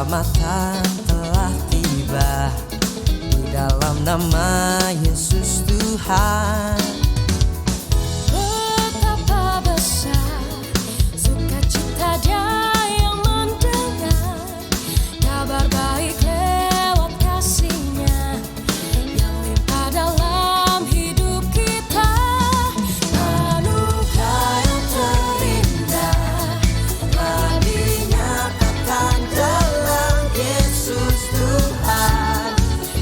Keselamatan telah tiba di dalam nama Yesus Tuhan. Betapa besar sukacita Dia yang mendengar kabar baik lewat kasih-Nya yang limpah dalam hidup kita. Anugerah yang terindah telah dinyatakan dalam Yesus Tuhan.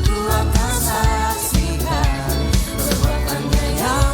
Ku akan saksikan perbuatan-Nya yang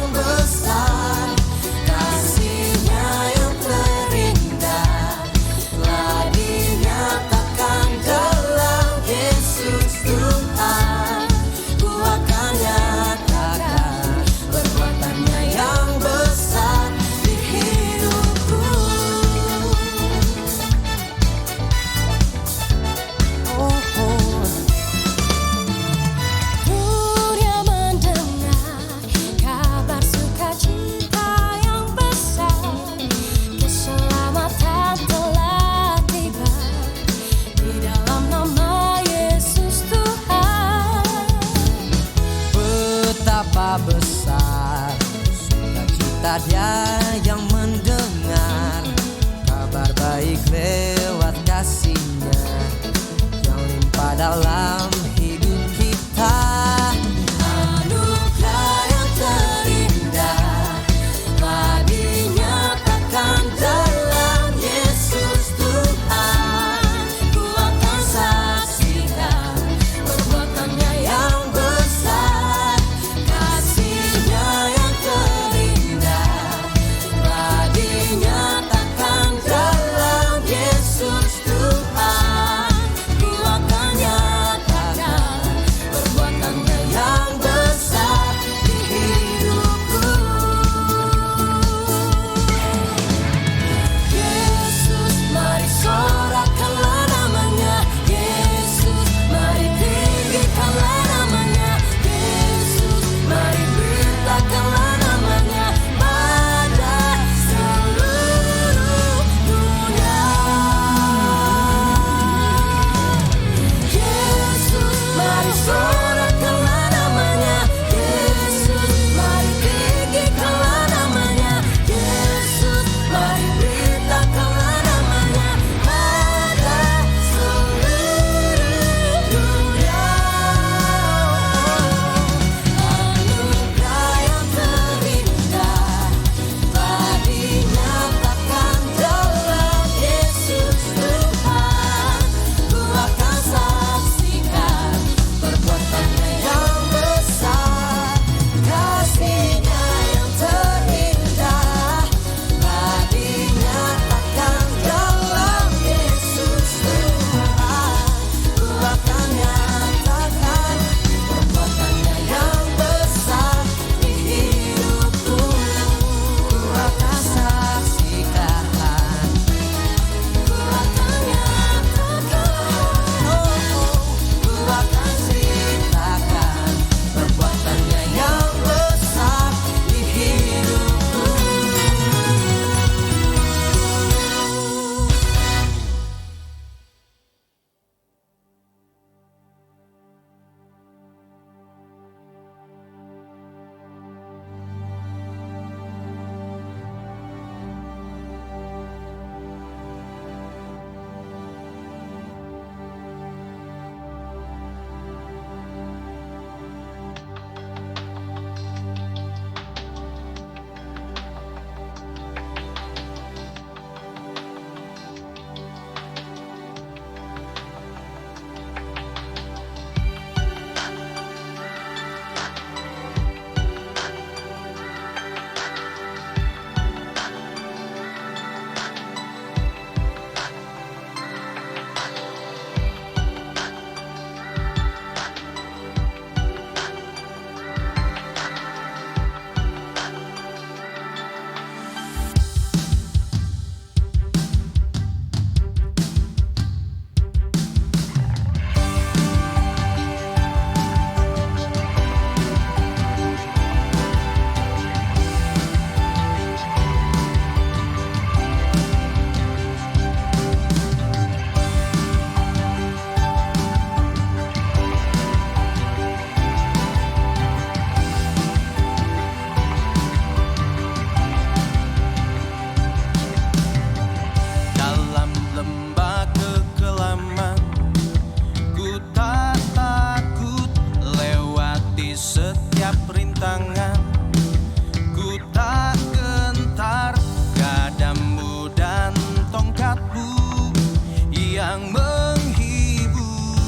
yang menghibur.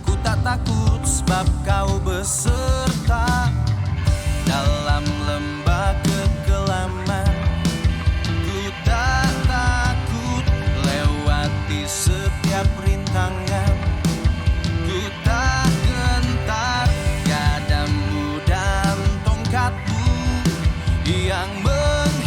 Ku tak takut sebab kau beserta dalam lembah kekelaman. Ku tak takut lewati setiap rintangan. Ku tak gentar gadamu dan tongkatmu yang menghibur.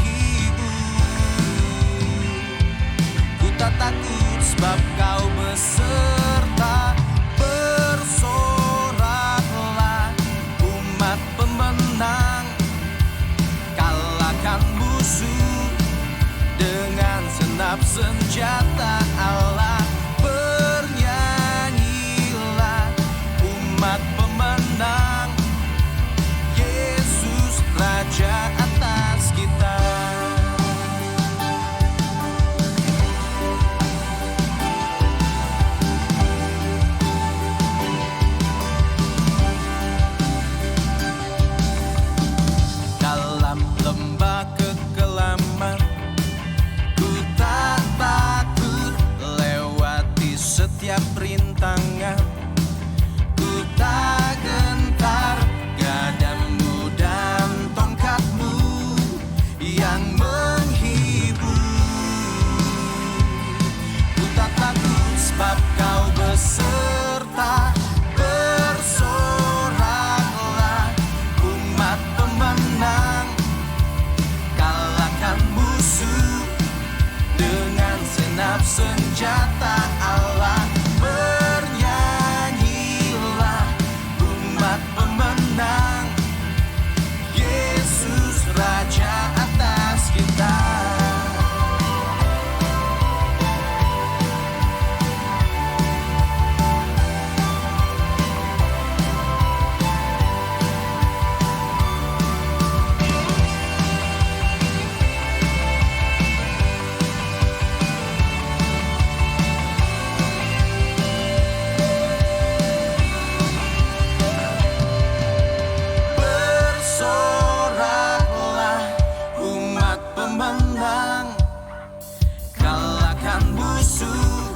Ku tak takut sebab kau beserta. Bersoraklah umat pemenang, kalahkan musuh dengan senap senjata Allah. Bernyanyilah umat pemenang, Yesus Raja atas kita. Dalam lembah kekelaman, ku tak takut lewati setiap rintangan. Ku tak gentar gadamu dan tongkatmu yang menghibur. Ku tak takut sebab kau beserta. Bersoraklah umat pemenang, kalahkan musuh dengan senap senjata Allah. Bernyanyilah umat pemenang, Yesus Raja atas kita. Bersoraklah umat pemenang, kalahkan musuh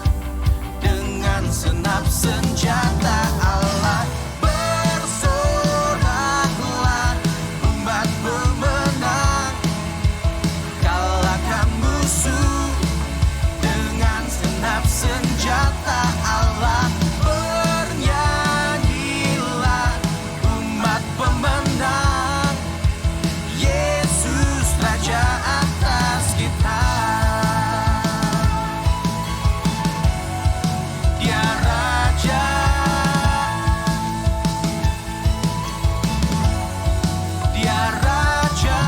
dengan senap senjata Allah. Bersoraklah umat pemenang, kalahkan musuh dengan senap senjata Allah. Bernyanyilah umat pemenang, Yesus Raja atas kita. Dia Raja, Dia Raja.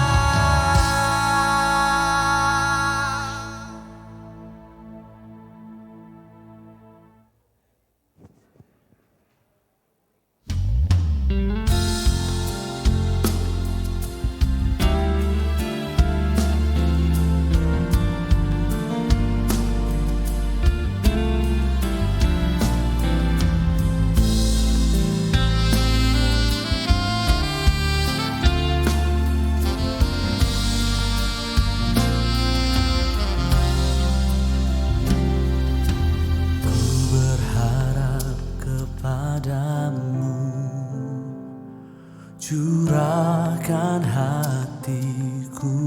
Berharap kepadamu, curahkan hatiku,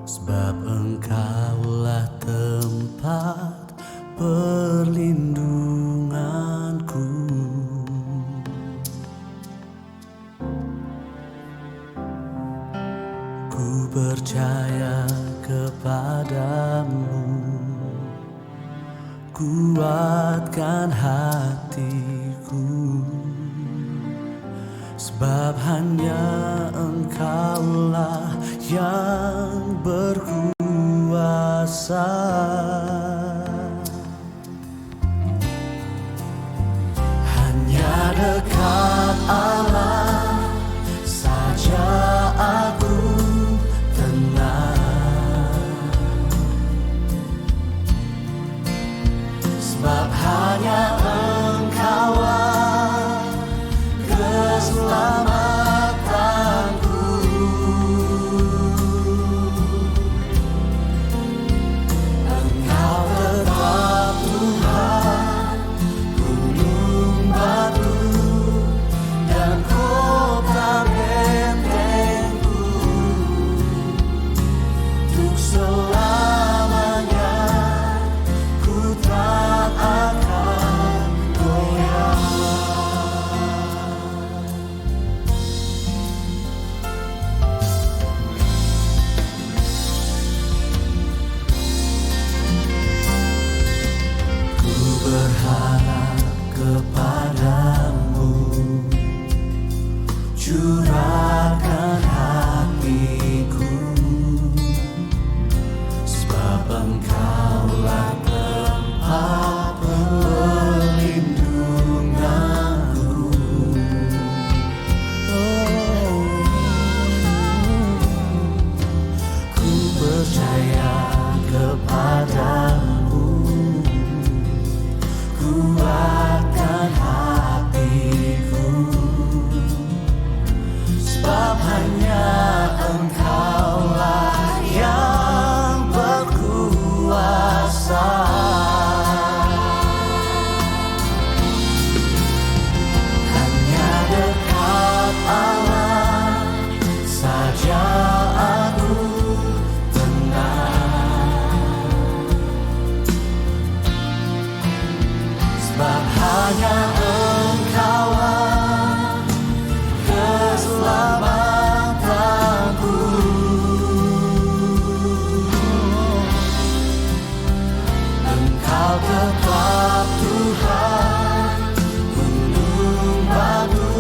sebab Engkaulah tempat perlindunganku. Ku percaya kepadamu, kuatkan hatiku, sebab hanya Engkaulah yang berkuasa. Hanya dekat Allah saja aku tenang, sebab hanya Engkaulah keselamatanku. harap kepadamu, curahkan hatiku, sebab Engkaulah tempat perlindunganku. Ku percaya kepadamu, kuatkan hatiku, sebab hanya Engkaulah yang berkuasa. Hanya dekat Allah saja aku tenang, sebab hanya Engkaulah keselamatanku. Engkau tetap Tuhan, gunung batu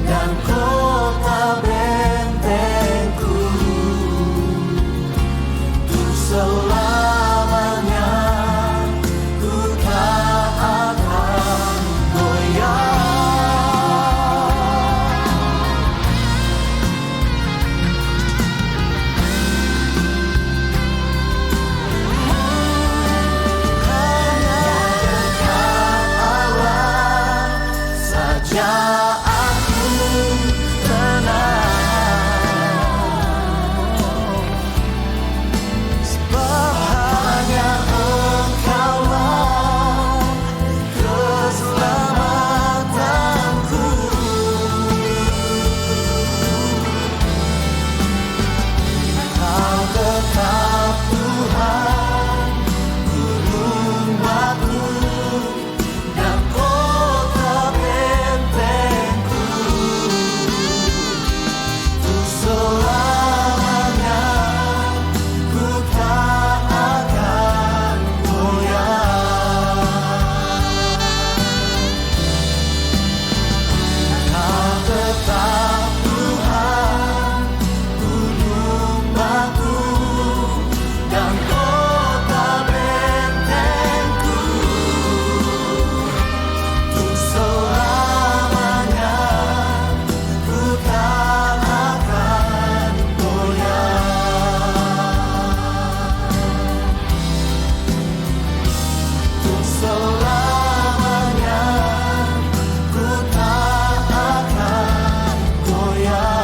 dan kota bentengku. Untuk selamanya ku tak akan goyah. Hanya dekat Allah saja aku tenang, sebab hanya Engkaulah keselamatanku. Engkau tetap Tuhan, gunung batu dan kota bentengku. Untuk selamanya ku tak akan goyah. Engkau tetap Tuhan, gunung batu dan kota bentengku. Untuk selamanya ku tak akan goyah. Untuk selamanya ku tak akan goyah.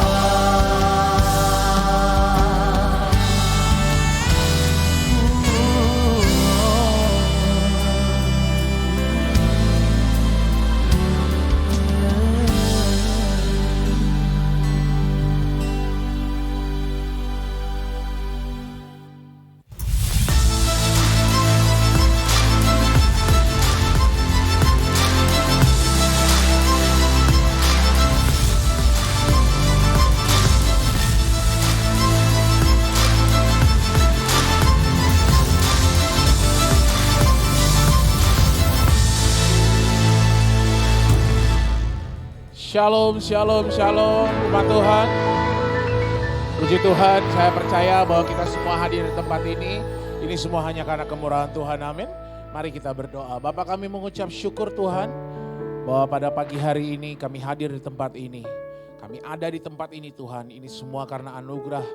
Shalom, shalom, shalom, umat Tuhan. Puji Tuhan, saya percaya bahwa kita semua hadir di tempat ini. Ini semua hanya karena kemurahan Tuhan, amin. Mari kita berdoa. Bapa, kami mengucap syukur Tuhan, bahwa pada pagi hari ini kami hadir di tempat ini. Kami ada di tempat ini Tuhan, ini semua karena anugerah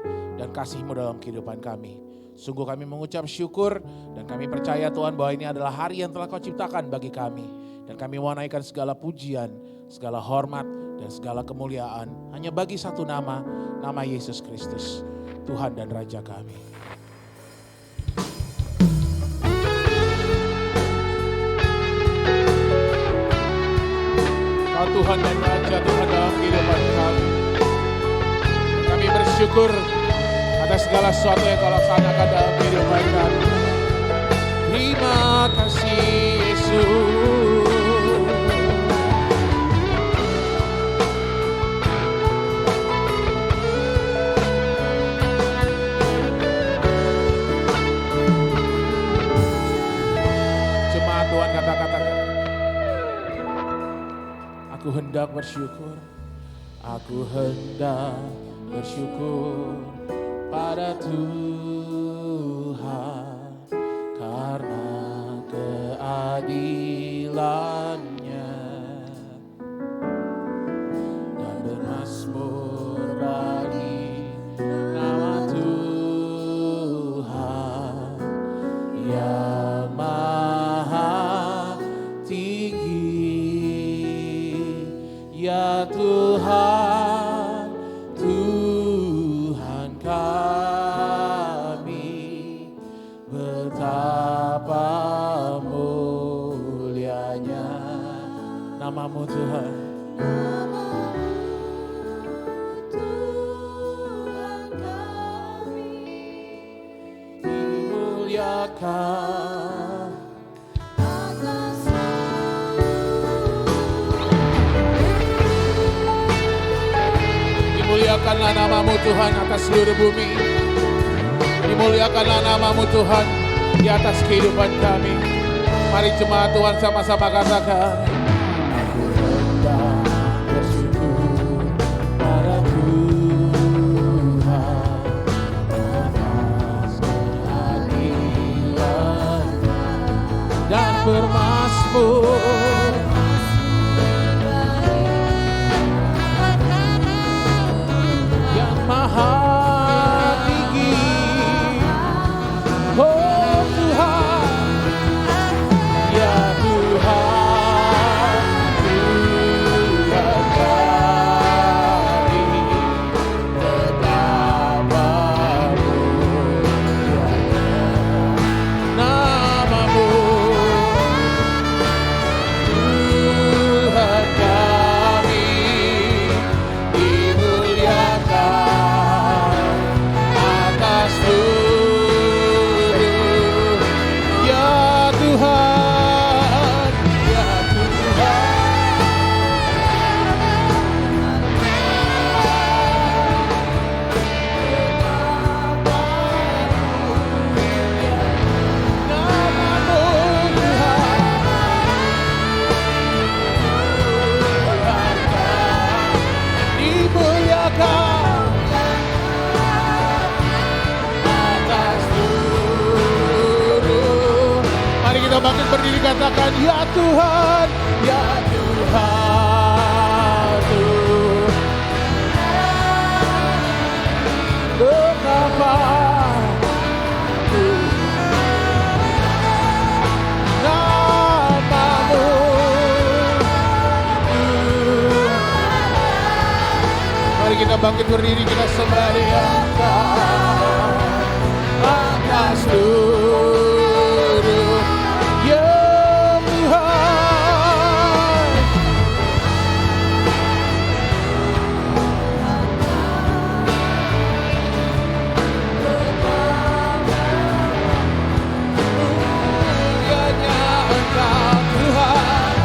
dan kasih-Mu dalam kehidupan kami. Sungguh kami mengucap syukur dan kami percaya Tuhan bahwa ini adalah hari yang telah Kau ciptakan bagi kami. Dan kami mau naikkan segala pujian, segala hormat, dan segala kemuliaan hanya bagi satu nama, nama Yesus Kristus, Tuhan dan Raja kami. Kau Tuhan dan Raja, Tuhan dalam kehidupan kami. Kami bersyukur atas segala sesuatu yang Kau laksanakan dalam kehidupan kami. Terima kasih Yesus. Tuhan katakan hendak bersyukur, aku hendak bersyukur pada Tuhan karena keadilan-Nya, dan bermazmur bagi nama Tuhan yang maha tinggi. Ya Tuhan, Tuhan kami, betapa mulianya nama-Mu Tuhan. Tuhan kami, Dimuliakan atas Dimuliakanlah nama-Mu Tuhan atas seluruh bumi. Dimuliakanlah nama-Mu Tuhan di atas kehidupan kami. Mari jemaat Tuhan sama-sama katakan, aku hendak bersyukur pada Tuhan atas keadilan-Nya, dan bermazmur yang maha tinggi. Oh Tuhan, ya Tuhan, Tuhan kami, betapa mulianya nama-Mu. Tuhan kami, dimuliakan atas seluruh. Ya Tuhan, ya Tuhan, nama-Mu Tuhan, dimuliakan atas seluruh. Mari kita bangkit berdiri, katakan, ya Tuhan, ya Tuhan, betapa nama-Mu. Mari kita bangkit berdiri, kita sembah Dia atas seluruh. Ya Tuhan, mulianya Engkau Tuhan.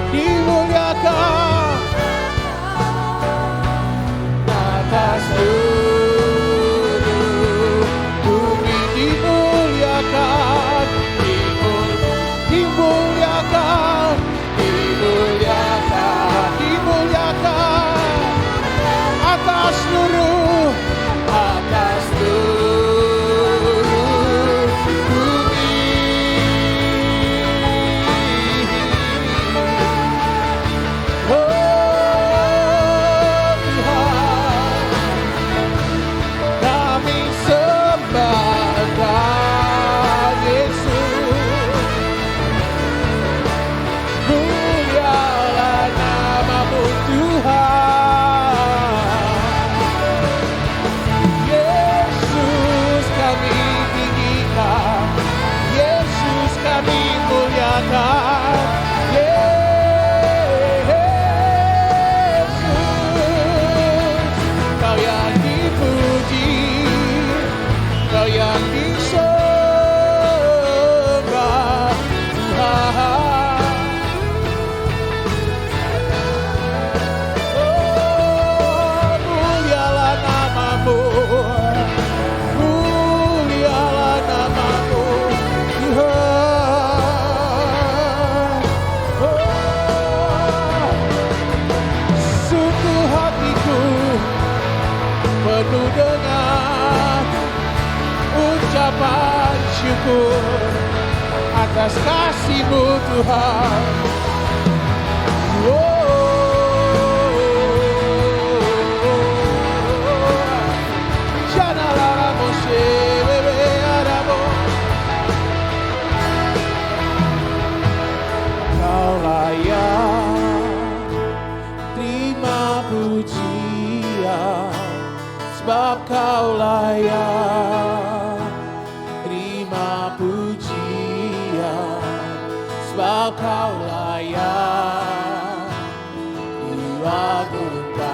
Dimuliakan atas seluruh bumi, dimuliakan, dimuliakan, dimuliakan, dimuliakan atas seluruh bumi. Kami sembah Engkau Yesus, mulialah nama-Mu Tuhan. Yesus kami tinggikan, Yesus kami muliakan. Yesus, Kau yang dipuji, Kau yang disembah Tuhan. Oh, mulialah nama-Mu, mulialah nama-Mu Tuhan. penuh dengan ucapan syukur atas kasih-Mu Tuhan. Kau layak terima pujian, sebab Kau layak terima pujian, sebab Kau layak diagungkan.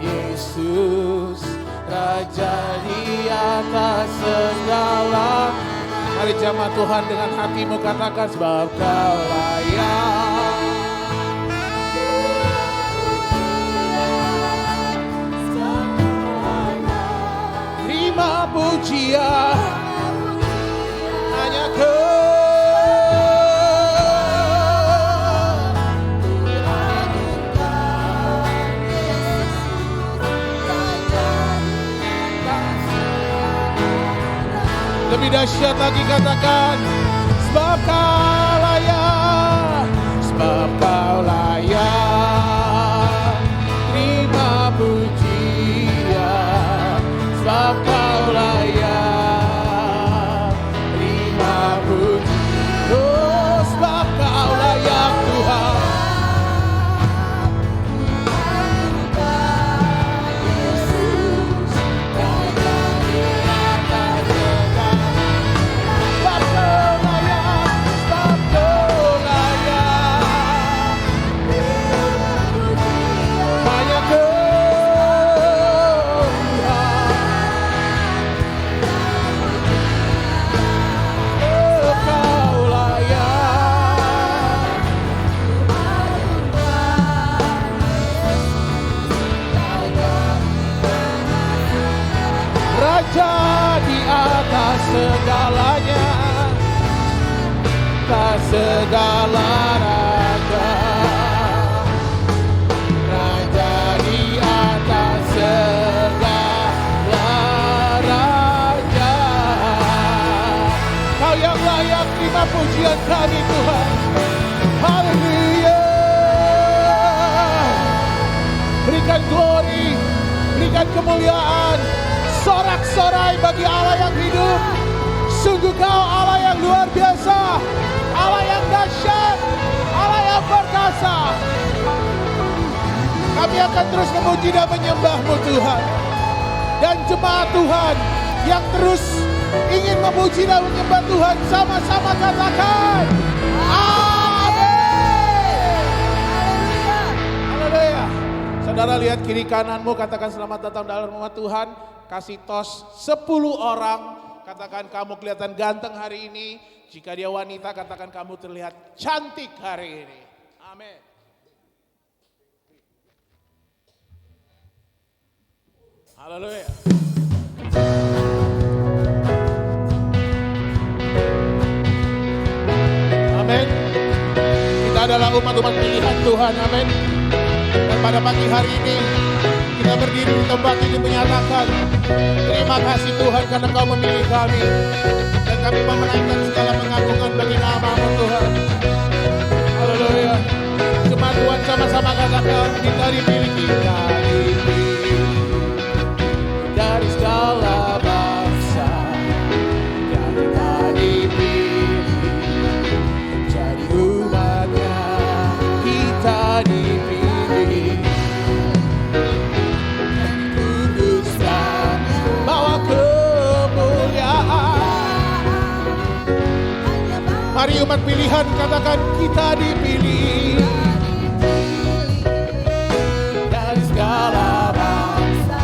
Yesus Raja di atas segala. Mari jamaah Tuhan dengan hatimu katakan, sebab Kau layak. Terima pujian hanya Kau. Lebih dahsyat lagi katakan, sebab Kau layak, sebab Kau layak terima pujian, sebab Kau layak terima pujian. Oh, sebab Kau layak Tuhan. Segalanya, tak segala raja, Raja di atas segala raja. Kau yang layak terima pujian kami Tuhan. Haleluya. Berikan glory, berikan kemuliaan, sorak-sorai bagi Allah yang hidup. Sungguh Kau Allah yang luar biasa, Allah yang dahsyat, Allah yang perkasa. Kami akan terus memuji dan menyembah-Mu Tuhan. Dan jemaat Tuhan yang terus ingin memuji dan menyembah Tuhan, sama-sama katakan amin. Haleluya. Saudara lihat kiri kananmu, katakan selamat datang dalam rumah Tuhan. Kasih tos 10 orang. Katakan kamu kelihatan ganteng hari ini. Jika dia wanita, katakan kamu terlihat cantik hari ini. Amin. Haleluya. Amin. Kita adalah umat-umat pilihan Tuhan. Amin. Dan pada pagi hari ini kita berdiri di tempat ini menyatakan terima kasih Tuhan karena Kau memilih kami. Dan kami mau menaikkan segala pengagungan bagi nama-Mu Tuhan. Haleluya. Jemaat Tuhan sama-sama katakan, kita dipilih, kita dipilih dari segala bangsa. Dan kita dipilih jadi umat-Nya. Kita dipilih Mari umat pilihan katakan kita dipilih dari segala bangsa.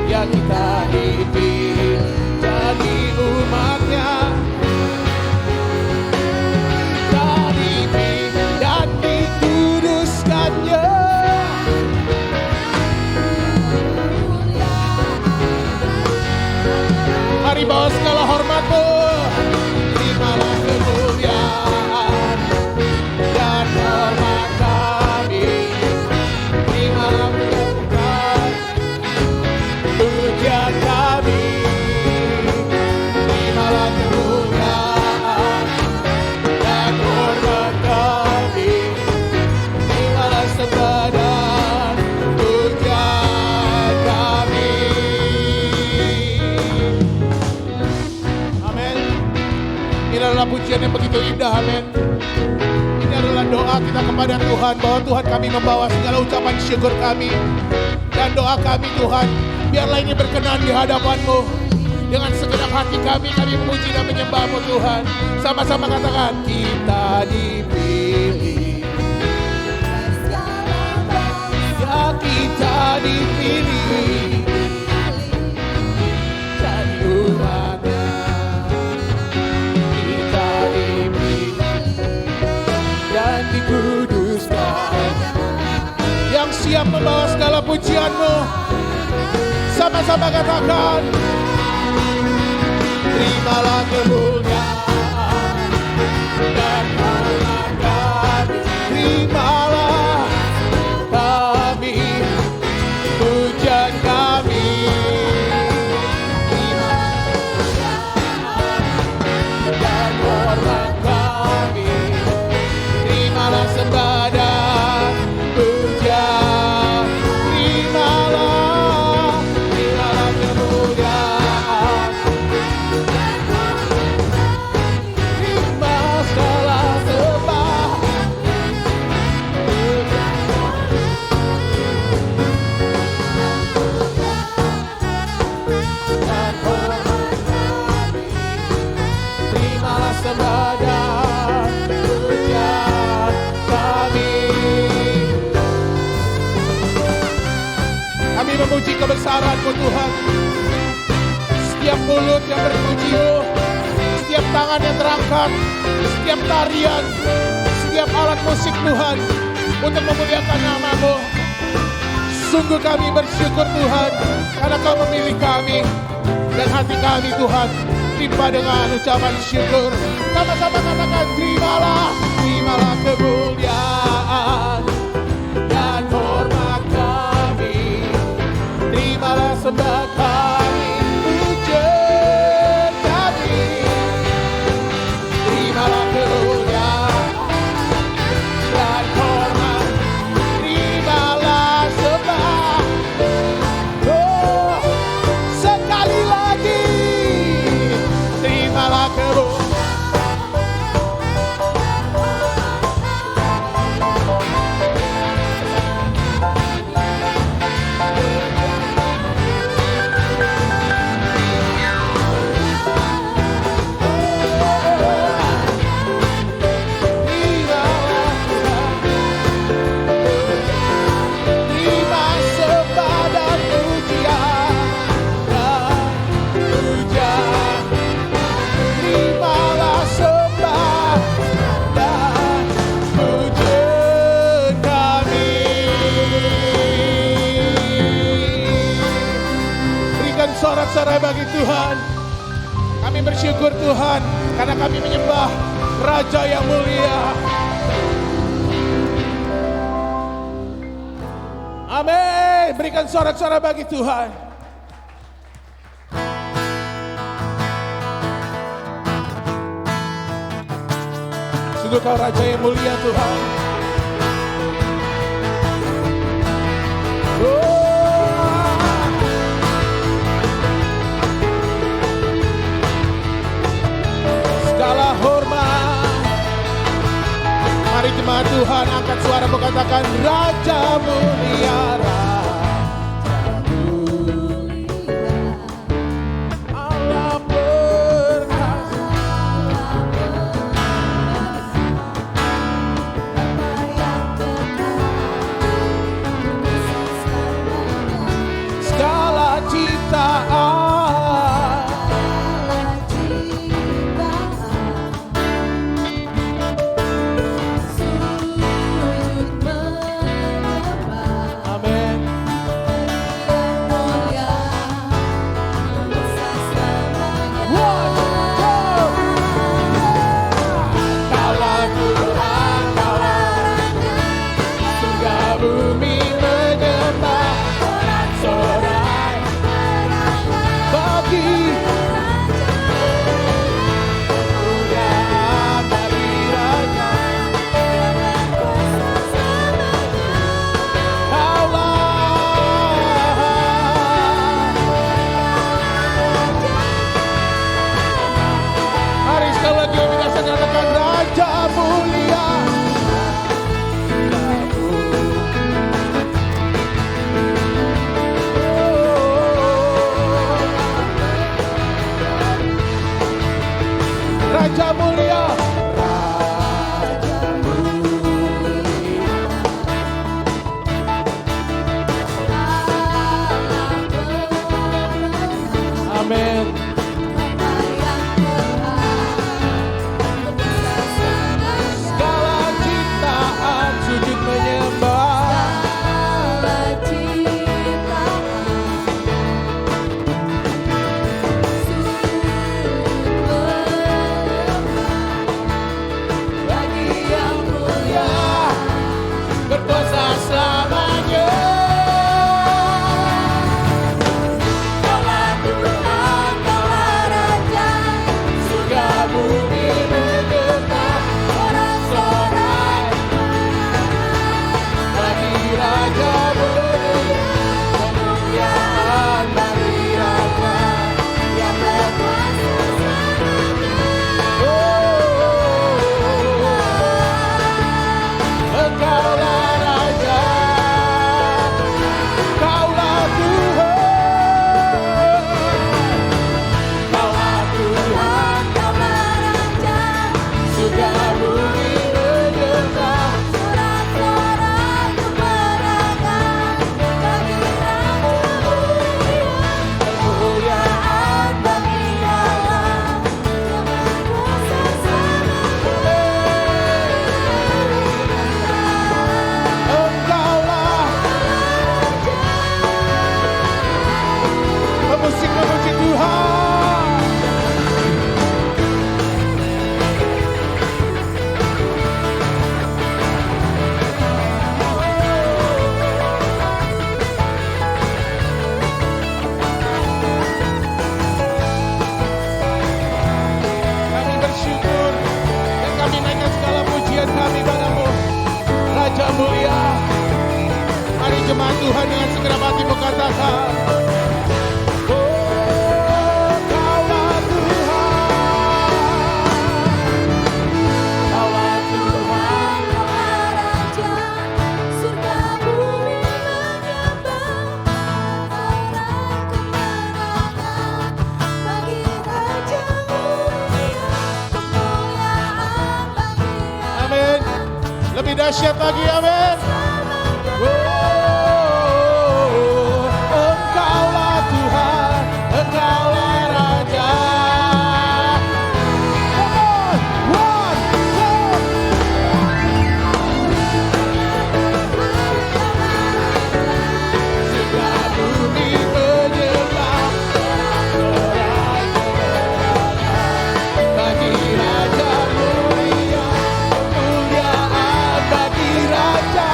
Ya kita dipilih jadi umat-Nya. Kita dipilih dan dikuduskan-Nya. Mari bawa segala hormat-Mu. Terimalah kemuliaan dan hormat kami. Terimalah kemuliaan pujian yang begitu indah, amin. Ini adalah doa kita kepada Tuhan, bahwa Tuhan kami membawa segala ucapan syukur kami. Dan doa kami Tuhan, biarlah ini berkenan di hadapan-Mu. Dengan segenap hati kami memuji dan menyembah-Mu Tuhan. Sama-sama katakan, kita dipilih. Ya kita dipilih. Dan umat-Nya. Kita dipilih. Dan dikuduskan. Yang siap membawa segala pujian-Mu. Sama-sama katakan, terimalah kemuliaan dan hormat kami. Terimalah kami, pujian kami. Dan hormat kami. Terimalah sembah dan pujian. Terimalah kemuliaan. Terima segala sembah. Dan hormat kami. Terimalah sembah dan pujian kami. Kami memuji kebesaran-Mu Tuhan. Setiap mulut yang berpuji-Mu, setiap tangan yang terangkat, setiap tarian, setiap alat musik Tuhan, untuk memuliakan nama-Mu. Sungguh kami bersyukur Tuhan, karena Kau memilih kami. Dan hati kami Tuhan, limpah dengan ucapan syukur. Sama-sama katakan, terimalah kemuliaan dan hormat kami. Terimalah sembah kami, pujian kami. Terimalah kemuliaan dan hormat. Terimalah sembah. Oh, sekali lagi. Terimalah kemuliaan. Sorak-sorai bagi Tuhan. Kami bersyukur Tuhan, karena kami menyembah Raja yang mulia. Amin. Berikan sorak-sorai bagi Tuhan. Sungguh Kau Raja yang mulia Tuhan. Segala hormat. Mari jemaat Tuhan angkat suara katakan, Raja mulia, Raja mulia, Allah perkasa. Segala ciptaan. Amin. Segala ciptaan sujud menyembah. Berkuasa selamanya. Kaulah Tuhan, Kaulah Raja, surga bumi bergetar, sorak-sorai bagi Raja beri, kemuliaan bagi Raja yang berkuasa selamanya. Engkaulah Raja, Kaulah Tuhan, Kaulah Tuhan, Kaulah Raja, surga bumi bergetar, sorak-sorai kemenangan bagi Raja bumi, kemuliaan bagi Allah yang berkuasa selamanya. Engkaulah pemusik memuji Tuhan. Kami bersyukur dan kami naikkan segala pujian kami padamu, Raja mulia. Mari jemaat Tuhan dengan segenap hati berkatakan, oh Kaulah Tuhan, Kaulah Tuhan, Kaulah Raja, surga bumi menyembah, sorak kemenangan bagi Raja mulia, kemuliaan bagi amin. Lebih dahsyat lagi, amin. Oh, Engkaulah Tuhan, Engkaulah Raja. Come on, 1, 2. Surga bumi menyembah, bagi Raja mulia, kemuliaan bagi Raja.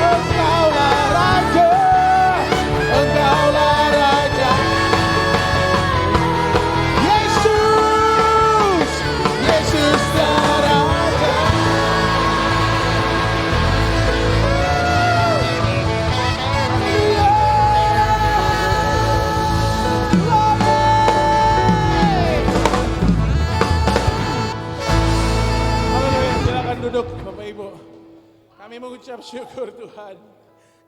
Engkaulah Raja, Engkaulah Raja. Yesus, Yesus Raja. Haleluya, silakan duduk Bapak Ibu. Kami mengucap syukur Tuhan,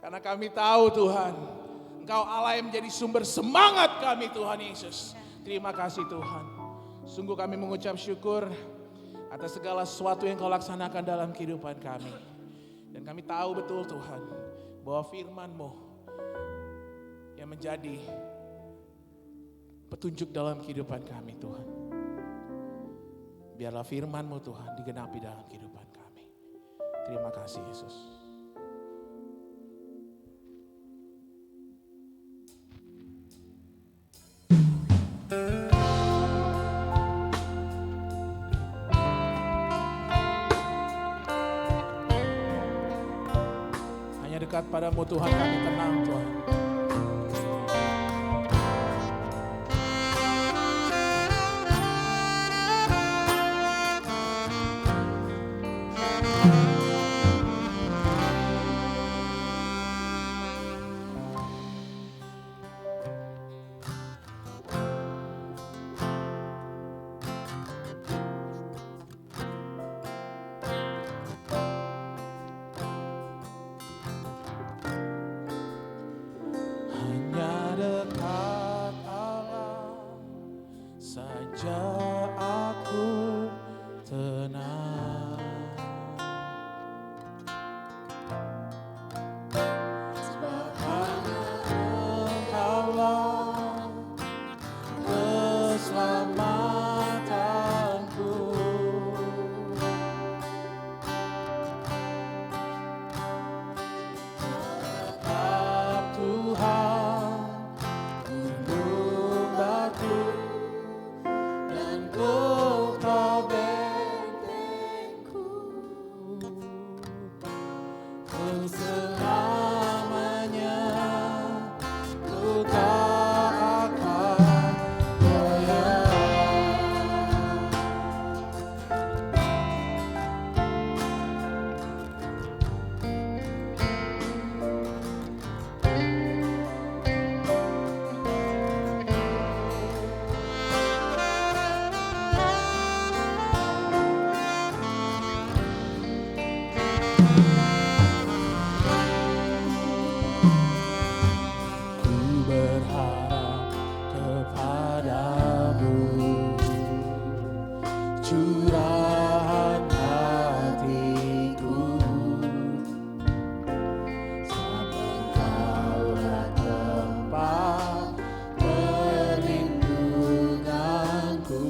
karena kami tahu Tuhan, Engkau Allah yang menjadi sumber semangat kami Tuhan Yesus. Terima kasih Tuhan. Sungguh kami mengucap syukur atas segala sesuatu yang Kau laksanakan dalam kehidupan kami. Dan kami tahu betul Tuhan, bahwa firman-Mu yang menjadi petunjuk dalam kehidupan kami Tuhan. Biarlah firman-Mu Tuhan digenapi dalam kehidupan kami. Terima kasih Yesus. Hanya dekat padamu Tuhan kami tenang Tuhan. tenang. Sebab Engkaulah keselamatanku. Tetap Tuhan, gunung batu dan kota bentengku. Selamanya ku tak akan goyah. Ku berharap kepadamu, curahan hatiku, sebab Engkaulah tempat perlindunganku.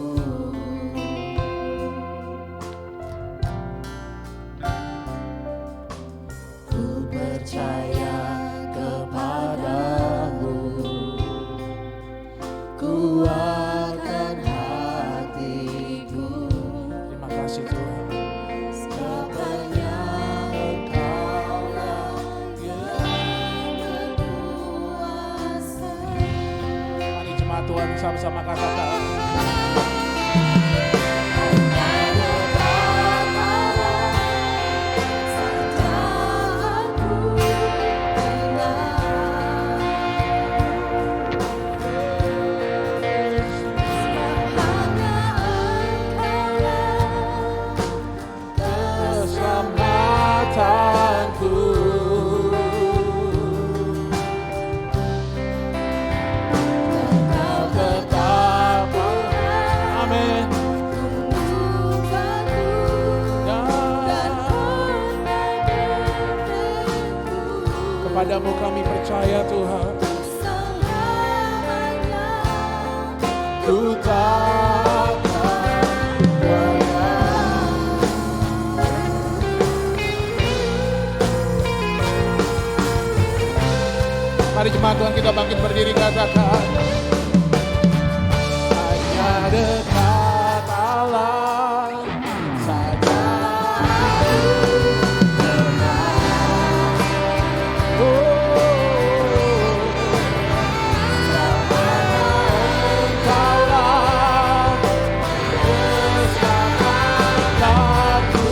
Ku percaya kepadamu, kuatkan hatiku. Terima kasih Tuhan. Sebenarnya Engkaulah yang berkuasa. Mari jemaat Tuhan sama-sama katakan. Keselamatanku, Engkau tetap, amin. Kepadamu kami percaya Tuhan, ku tak akan goyah. Mari jemaat Tuhan kita bangkit berdiri katakan. Hanya dekat Allah saja Engkaulah keselamatanku.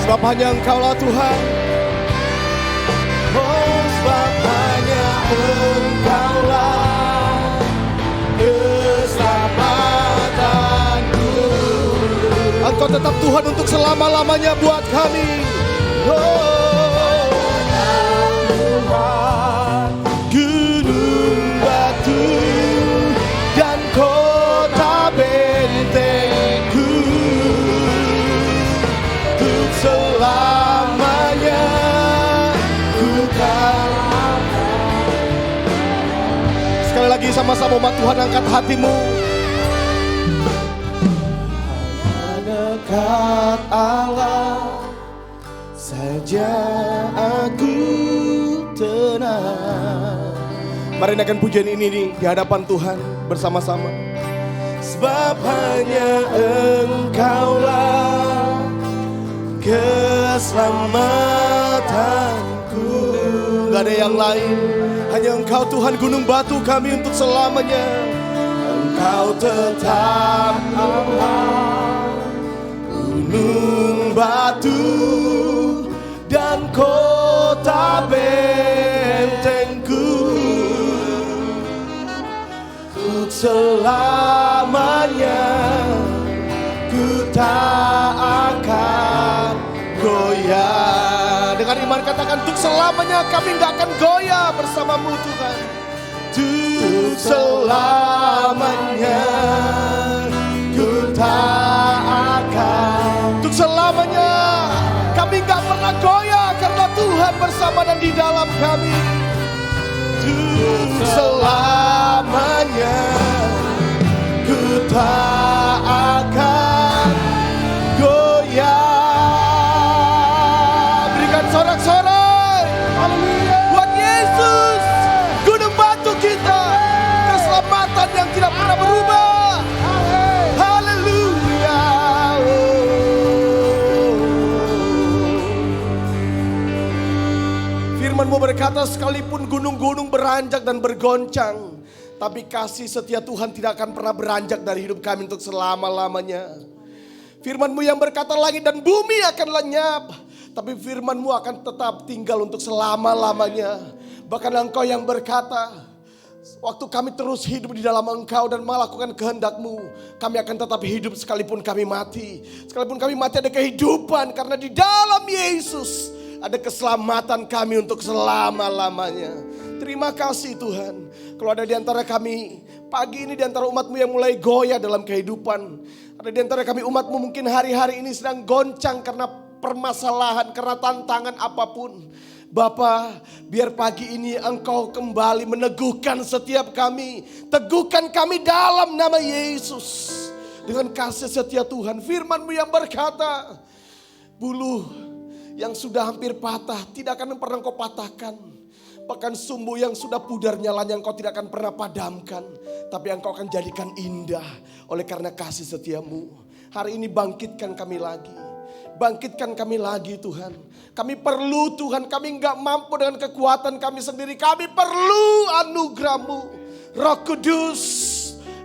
Sebab hanya Engkaulah Tuhan. Oh, sebab hanya Engkaulah keselamatanku. Engkau tetap Tuhan untuk selama-lamanya buat kami. Oh, Tuhan, gunung batu dan kota bentengku. Selamanya ku kan. Sekali lagi sama-sama umat Tuhan, angkat hatimu. Hanya dekat Allah saja aku tenang. Mari naikkan pujian ini di hadapan Tuhan bersama-sama. Sebab hanya Engkaulah keselamatanku. gak ada yang lain. Hanya Engkau Tuhan, gunung batu kami untuk selamanya. Engkau tetap Allah, gunung batu dan kota bentengku. Untuk selamanya ku tak akan goyah. Dengan iman katakan, untuk selamanya kami gak akan goyah bersamamu Tuhan. Untuk selamanya ku tak akan. Untuk selamanya kami gak pernah goyah karena Tuhan bersama dan di dalam kami. Untuk selamanya ku tak akan goyah. Berikan sorak-sorai buat Yesus, gunung batu kita, keselamatan yang tidak pernah berubah. Haleluya. Firman-Mu berkata, sekalipun gunung-gunung beranjak dan bergoncang, tapi kasih setia Tuhan tidak akan pernah beranjak dari hidup kami untuk selama-lamanya. Firman-Mu yang berkata langit dan bumi akan lenyap, tapi firman-Mu akan tetap tinggal untuk selama-lamanya. Bahkan Engkau yang berkata, waktu kami terus hidup di dalam Engkau dan melakukan kehendak-Mu, kami akan tetap hidup sekalipun kami mati. Sekalipun kami mati ada kehidupan, karena di dalam Yesus ada keselamatan kami untuk selama-lamanya. Terima kasih Tuhan. Kalau ada di antara kami pagi ini, di antara umat-Mu yang mulai goyah dalam kehidupan, ada di antara kami umat-Mu mungkin hari-hari ini sedang goncang karena permasalahan, karena tantangan apapun. Bapa, biar pagi ini Engkau kembali meneguhkan setiap kami. Teguhkan kami dalam nama Yesus. Dengan kasih setia Tuhan, firman-Mu yang berkata, bulu yang sudah hampir patah tidak akan pernah Engkau patahkan. Bahkan sumbu yang sudah pudar nyalanya Engkau tidak akan pernah padamkan. Tapi Engkau akan jadikan indah oleh karena kasih setia-Mu. Hari ini bangkitkan kami lagi. Bangkitkan kami lagi Tuhan. Kami perlu Tuhan, kami enggak mampu dengan kekuatan kami sendiri. Kami perlu anugerah-Mu. Roh Kudus,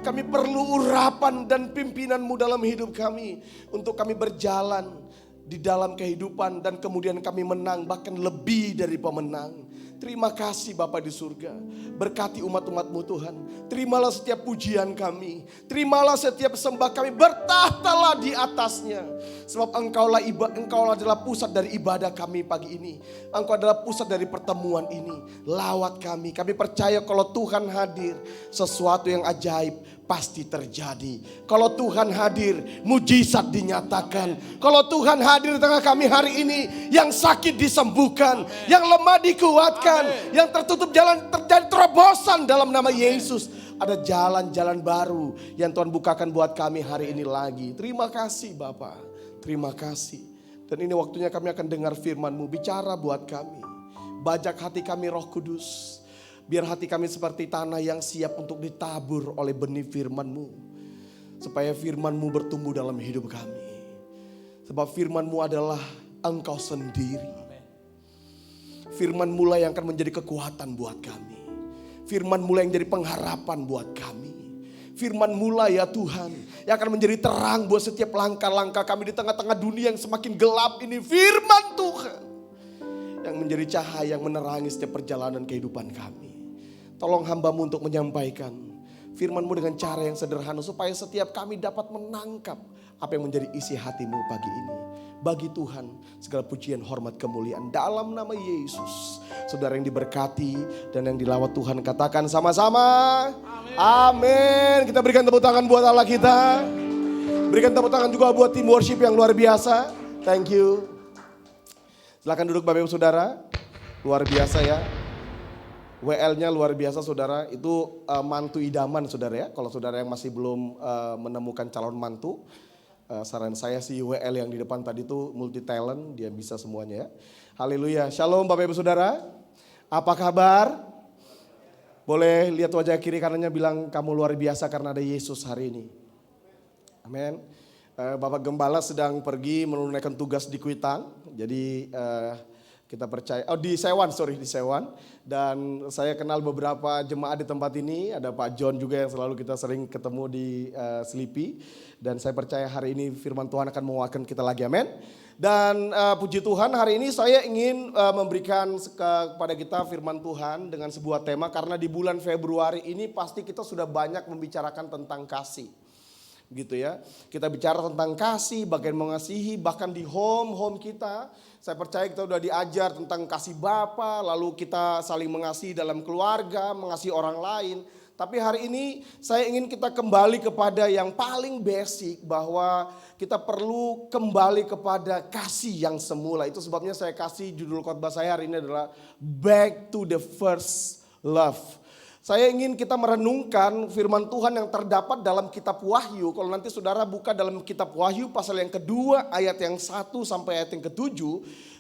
kami perlu urapan dan pimpinan-Mu dalam hidup kami. Untuk kami berjalan di dalam kehidupan dan kemudian kami menang, bahkan lebih dari pemenang. Terima kasih Bapa di surga. Berkati umat-umat-Mu Tuhan. Terimalah setiap pujian kami. Terimalah setiap sembah kami. Bertahtalah di atasnya. Sebab Engkau adalah pusat dari ibadah kami pagi ini. Engkau adalah pusat dari pertemuan ini. Lawat kami. Kami percaya kalau Tuhan hadir, sesuatu yang ajaib pasti terjadi. Kalau Tuhan hadir, mujizat dinyatakan. Kalau Tuhan hadir di tengah kami hari ini, yang sakit disembuhkan, yang lemah dikuatkan, yang tertutup jalan terjadi terobosan dalam nama Yesus. Ada jalan-jalan baru yang Tuhan bukakan buat kami hari ini lagi. Terima kasih Bapa, terima kasih. Dan ini waktunya kami akan dengar firman-Mu, bicara buat kami. Bajak hati kami Roh Kudus. Biar hati kami seperti tanah yang siap untuk ditabur oleh benih firman-Mu. Supaya firman-Mu bertumbuh dalam hidup kami. Sebab firman-Mu adalah Engkau sendiri. Firman-Mu lah yang akan menjadi kekuatan buat kami. Firman-Mu lah yang jadi pengharapan buat kami. Firman-Mu lah ya Tuhan yang akan menjadi terang buat setiap langkah-langkah kami di tengah-tengah dunia yang semakin gelap ini. Firman Tuhan yang menjadi cahaya yang menerangi setiap perjalanan kehidupan kami. Tolong hamba-Mu untuk menyampaikan firman-Mu dengan cara yang sederhana supaya setiap kami dapat menangkap apa yang menjadi isi hati-Mu pagi ini. Bagi Tuhan segala pujian, hormat, kemuliaan dalam nama Yesus. Saudara yang diberkati dan yang dilawat Tuhan katakan sama-sama. Amin. Kita berikan tepuk tangan buat Allah kita. Berikan tepuk tangan juga buat tim worship yang luar biasa. Thank you. Silakan duduk Bapak Ibu Saudara. Luar biasa ya. WL-nya luar biasa saudara, itu mantu idaman saudara ya. Kalau saudara yang masih belum menemukan calon mantu, saran saya si WL yang di depan tadi itu multi talent, dia bisa semuanya ya. Haleluya, shalom Bapak Ibu Saudara. Apa kabar? Boleh lihat wajah kiri kanannya bilang kamu luar biasa karena ada Yesus hari ini. Amin. Bapak Gembala sedang pergi menunaikan tugas di Kuitang, jadi Kita percaya, di Sewan. Dan saya kenal beberapa jemaat di tempat ini, ada Pak John juga yang selalu kita sering ketemu di Selipi. Dan saya percaya hari ini firman Tuhan akan menguatkan kita lagi, amin. Dan puji Tuhan hari ini saya ingin memberikan kepada kita firman Tuhan dengan sebuah tema. Karena di bulan Februari ini pasti kita sudah banyak membicarakan tentang kasih. Gitu ya, kita bicara tentang kasih, bagaimana mengasihi, bahkan di home kita. Saya percaya kita sudah diajar tentang kasih Bapa, lalu kita saling mengasihi dalam keluarga, mengasihi orang lain. Tapi hari ini saya ingin kita kembali kepada yang paling basic, bahwa kita perlu kembali kepada kasih yang semula. Itu sebabnya saya kasih judul khotbah saya hari ini adalah Back to the First Love. Saya ingin kita merenungkan firman Tuhan yang terdapat dalam kitab Wahyu. Kalau nanti saudara buka dalam kitab Wahyu pasal yang kedua ayat yang 1 sampai ayat yang ke-7.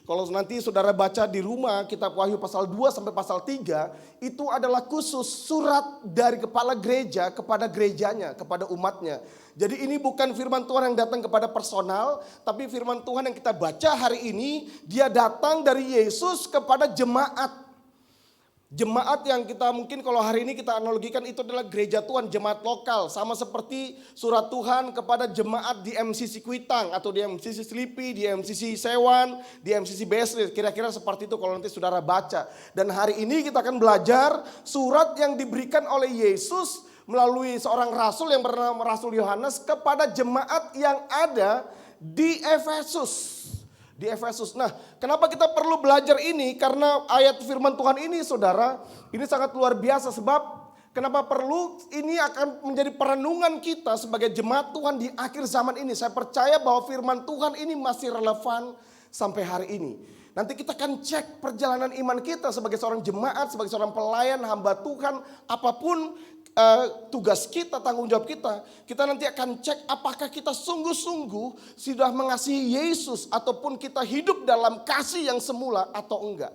Kalau nanti saudara baca di rumah kitab Wahyu pasal 2 sampai pasal 3. Itu adalah khusus surat dari kepala gereja kepada gerejanya, kepada umatnya. Jadi ini bukan firman Tuhan yang datang kepada personal. Tapi firman Tuhan yang kita baca hari ini, dia datang dari Yesus kepada jemaat. Jemaat yang kita mungkin kalau hari ini kita analogikan itu adalah gereja Tuhan, jemaat lokal. Sama seperti surat Tuhan kepada jemaat di MCC Kuitang atau di MCC Selipi, di MCC Sewan, di MCC Besri. Kira-kira seperti itu kalau nanti saudara baca. Dan hari ini kita akan belajar surat yang diberikan oleh Yesus melalui seorang rasul yang bernama Rasul Yohanes kepada jemaat yang ada di Efesus. Di Efesus. Nah, kenapa kita perlu belajar ini? Karena ayat firman Tuhan ini saudara, ini sangat luar biasa. Sebab kenapa perlu? Ini akan menjadi perenungan kita sebagai jemaat Tuhan di akhir zaman ini. Saya percaya bahwa firman Tuhan ini masih relevan sampai hari ini. Nanti kita akan cek perjalanan iman kita sebagai seorang jemaat, sebagai seorang pelayan, hamba Tuhan. Apapun tugas kita, tanggung jawab kita. Kita nanti akan cek apakah kita sungguh-sungguh sudah mengasihi Yesus. Ataupun kita hidup dalam kasih yang semula atau enggak.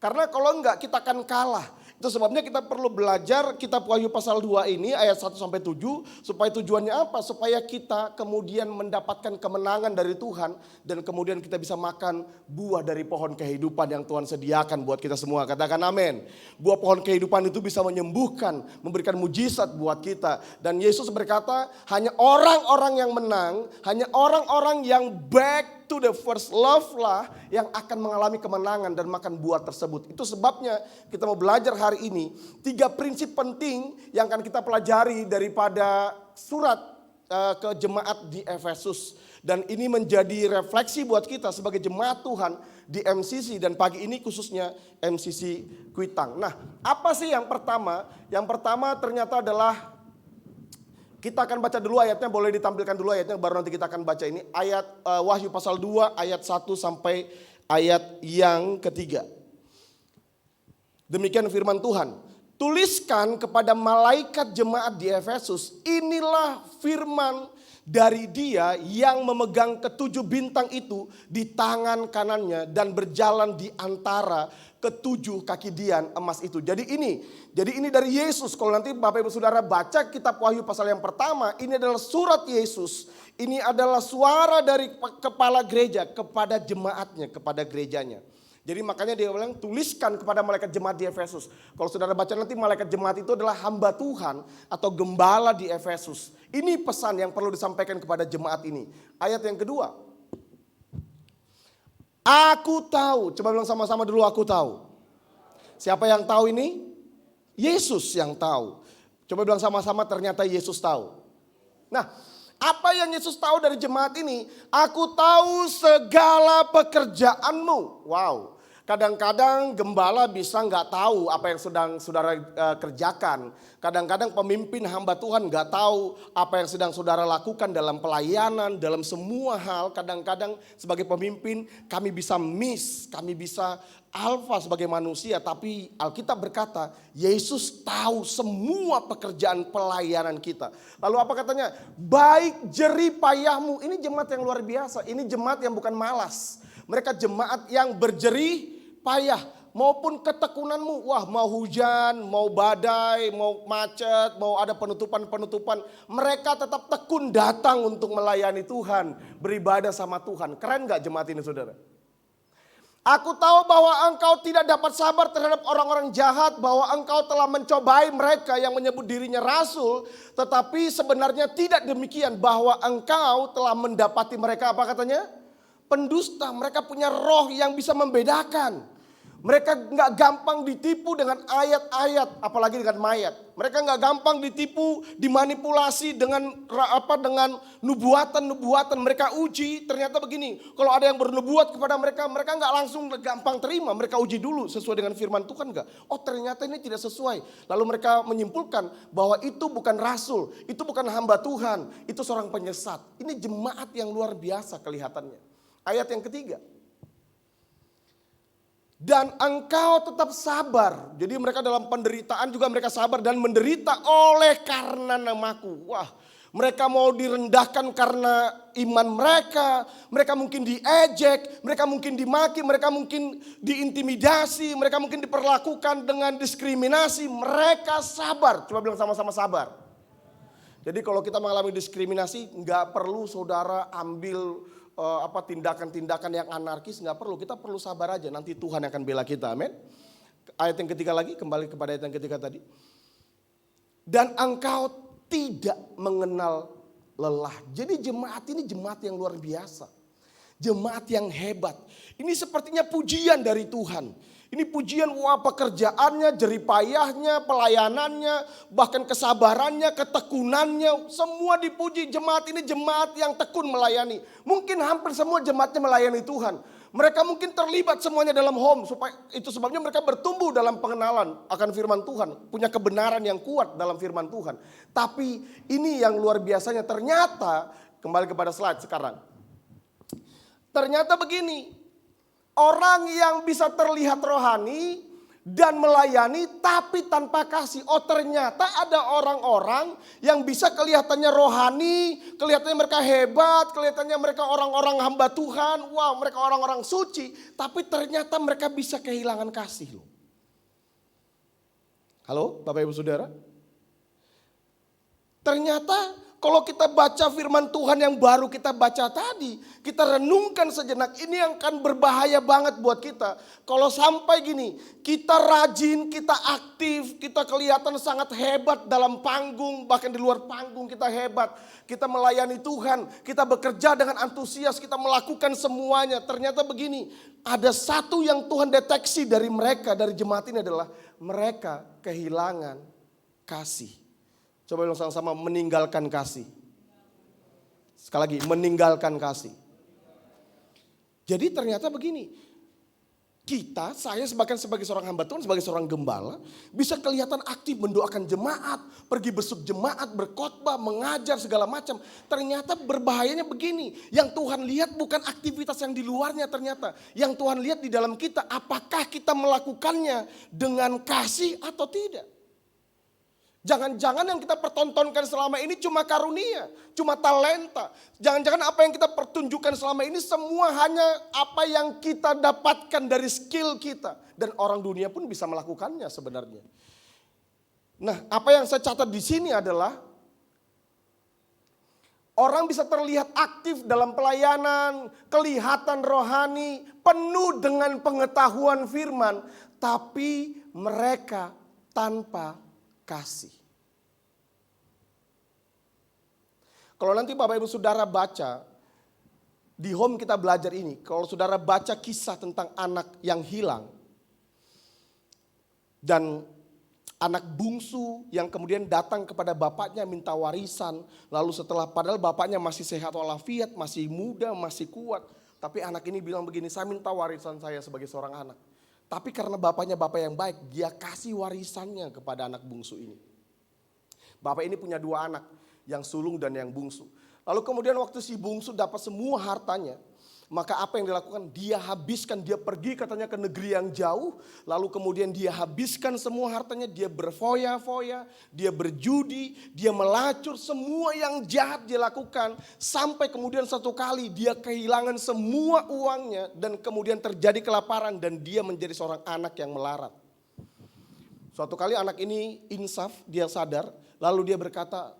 Karena kalau enggak kita akan kalah. Itu sebabnya kita perlu belajar kitab Wahyu pasal 2 ini ayat 1 sampai 7. Supaya tujuannya apa? Supaya kita kemudian mendapatkan kemenangan dari Tuhan. Dan kemudian kita bisa makan buah dari pohon kehidupan yang Tuhan sediakan buat kita semua. Katakan amin. Buah pohon kehidupan itu bisa menyembuhkan, memberikan mujizat buat kita. Dan Yesus berkata hanya orang-orang yang menang, hanya orang-orang yang back to the first love lah yang akan mengalami kemenangan dan makan buah tersebut. Itu sebabnya kita mau belajar hari ini 3 prinsip penting yang akan kita pelajari daripada surat ke jemaat di Efesus. Dan ini menjadi refleksi buat kita sebagai jemaat Tuhan di MCC dan pagi ini khususnya MCC Kuitang. Nah, apa sih yang pertama? Yang pertama ternyata adalah kita akan baca dulu ayatnya, boleh ditampilkan dulu ayatnya, baru nanti kita akan baca ini. Ayat Wahyu pasal 2 ayat 1 sampai ayat yang ketiga. Demikian firman Tuhan. Tuliskan kepada malaikat jemaat di Efesus, inilah firman dari Dia yang memegang ke7 bintang itu di tangan kanannya dan berjalan di antara ke7 kaki dian emas itu. Jadi ini dari Yesus. Kalau nanti Bapak Ibu Saudara baca kitab Wahyu pasal yang pertama, ini adalah surat Yesus. Ini adalah suara dari kepala gereja kepada jemaatnya, kepada gerejanya. Jadi makanya dia bilang tuliskan kepada malaikat jemaat di Efesus. Kalau saudara baca nanti malaikat jemaat itu adalah hamba Tuhan atau gembala di Efesus. Ini pesan yang perlu disampaikan kepada jemaat ini. Ayat yang kedua. Aku tahu, coba bilang sama-sama dulu aku tahu. Siapa yang tahu ini? Yesus yang tahu. Coba bilang sama-sama ternyata Yesus tahu. Nah, apa yang Yesus tahu dari jemaat ini? Aku tahu segala pekerjaanmu. Wow. Kadang-kadang gembala bisa nggak tahu apa yang sedang saudara kerjakan. Kadang-kadang pemimpin hamba Tuhan nggak tahu apa yang sedang saudara lakukan dalam pelayanan, dalam semua hal. Kadang-kadang sebagai pemimpin kami bisa miss, kami bisa alfa sebagai manusia. Tapi Alkitab berkata Yesus tahu semua pekerjaan pelayanan kita. Lalu apa katanya? Baik jerih payahmu. Ini jemaat yang luar biasa. Ini jemaat yang bukan malas. Mereka jemaat yang berjerih payah maupun ketekunanmu. Wah, mau hujan, mau badai, mau macet, mau ada penutupan-penutupan. Mereka tetap tekun datang untuk melayani Tuhan, beribadah sama Tuhan. Keren gak jemaat ini saudara? Aku tahu bahwa engkau tidak dapat sabar terhadap orang-orang jahat, bahwa engkau telah mencobai mereka yang menyebut dirinya rasul, tetapi sebenarnya tidak demikian, bahwa engkau telah mendapati mereka apa katanya? Pendusta. Mereka punya roh yang bisa membedakan. Mereka nggak gampang ditipu dengan ayat-ayat, apalagi dengan mayat. Mereka nggak gampang ditipu, dimanipulasi dengan nubuatan-nubuatan. Mereka uji, ternyata begini. Kalau ada yang bernubuat kepada mereka, mereka nggak langsung gampang terima. Mereka uji dulu sesuai dengan firman Tuhan nggak? Oh ternyata ini tidak sesuai. Lalu mereka menyimpulkan bahwa itu bukan rasul, itu bukan hamba Tuhan, itu seorang penyesat. Ini jemaat yang luar biasa kelihatannya. Ayat yang ketiga. Dan engkau tetap sabar. Jadi mereka dalam penderitaan juga mereka sabar dan menderita oleh karena namaku. Wah, mereka mau direndahkan karena iman mereka. Mereka mungkin diejek, mereka mungkin dimaki, mereka mungkin diintimidasi, mereka mungkin diperlakukan dengan diskriminasi. Mereka sabar. Coba bilang sama-sama sabar. Jadi kalau kita mengalami diskriminasi, nggak perlu saudara ambil tindakan-tindakan yang anarkis, nggak perlu, kita perlu sabar aja, nanti Tuhan akan bela kita, amin. Ayat yang ketiga lagi, kembali kepada ayat yang ketiga tadi. Dan engkau tidak mengenal lelah. Jadi jemaat ini jemaat yang luar biasa, jemaat yang hebat. Ini sepertinya pujian dari Tuhan. Ini pujian, wah pekerjaannya, jeripayahnya, pelayanannya, bahkan kesabarannya, ketekunannya, semua dipuji. Jemaat ini jemaat yang tekun melayani. Mungkin hampir semua jemaatnya melayani Tuhan. Mereka mungkin terlibat semuanya dalam home, supaya itu sebabnya mereka bertumbuh dalam pengenalan akan firman Tuhan, punya kebenaran yang kuat dalam firman Tuhan. Tapi ini yang luar biasanya, ternyata kembali kepada slide sekarang. Ternyata begini. Orang yang bisa terlihat rohani dan melayani tapi tanpa kasih. Oh ternyata ada orang-orang yang bisa kelihatannya rohani, kelihatannya mereka hebat, kelihatannya mereka orang-orang hamba Tuhan. Wah, mereka orang-orang suci, tapi ternyata mereka bisa kehilangan kasih loh. Halo Bapak Ibu Saudara? Ternyata kalau kita baca firman Tuhan yang baru kita baca tadi, kita renungkan sejenak, ini yang akan berbahaya banget buat kita. Kalau sampai gini, kita rajin, kita aktif, kita kelihatan sangat hebat dalam panggung, bahkan di luar panggung kita hebat. Kita melayani Tuhan, kita bekerja dengan antusias, kita melakukan semuanya. Ternyata begini, ada satu yang Tuhan deteksi dari mereka, dari jemaat ini adalah mereka kehilangan kasih. Coba bilang sama-sama, meninggalkan kasih. Sekali lagi, meninggalkan kasih. Jadi ternyata begini, saya sebagai seorang hamba Tuhan, sebagai seorang gembala, bisa kelihatan aktif mendoakan jemaat, pergi besuk jemaat, berkhotbah, mengajar segala macam. Ternyata berbahayanya begini, yang Tuhan lihat bukan aktivitas yang di luarnya ternyata. Yang Tuhan lihat di dalam kita, apakah kita melakukannya dengan kasih atau tidak. Jangan-jangan yang kita pertontonkan selama ini cuma karunia, cuma talenta. Jangan-jangan apa yang kita pertunjukkan selama ini semua hanya apa yang kita dapatkan dari skill kita. Dan orang dunia pun bisa melakukannya sebenarnya. Nah, apa yang saya catat di sini adalah orang bisa terlihat aktif dalam pelayanan, kelihatan rohani, penuh dengan pengetahuan firman, tapi mereka tanpa kasih. Kalau nanti Bapak Ibu Saudara baca, di home kita belajar ini, kalau saudara baca kisah tentang anak yang hilang, dan anak bungsu yang kemudian datang kepada bapaknya minta warisan, lalu setelah padahal bapaknya masih sehat walafiat, masih muda, masih kuat, tapi anak ini bilang begini, saya minta warisan saya sebagai seorang anak. Tapi karena bapaknya bapak yang baik, dia kasih warisannya kepada anak bungsu ini. Bapak ini punya 2 anak, yang sulung dan yang bungsu. Lalu kemudian waktu si bungsu dapat semua hartanya, maka apa yang dilakukan? Dia habiskan, dia pergi katanya ke negeri yang jauh. Lalu kemudian dia habiskan semua hartanya, dia berfoya-foya, dia berjudi, dia melacur, semua yang jahat dia lakukan. Sampai kemudian satu kali dia kehilangan semua uangnya dan kemudian terjadi kelaparan dan dia menjadi seorang anak yang melarat. Suatu kali anak ini insaf, dia sadar, lalu dia berkata,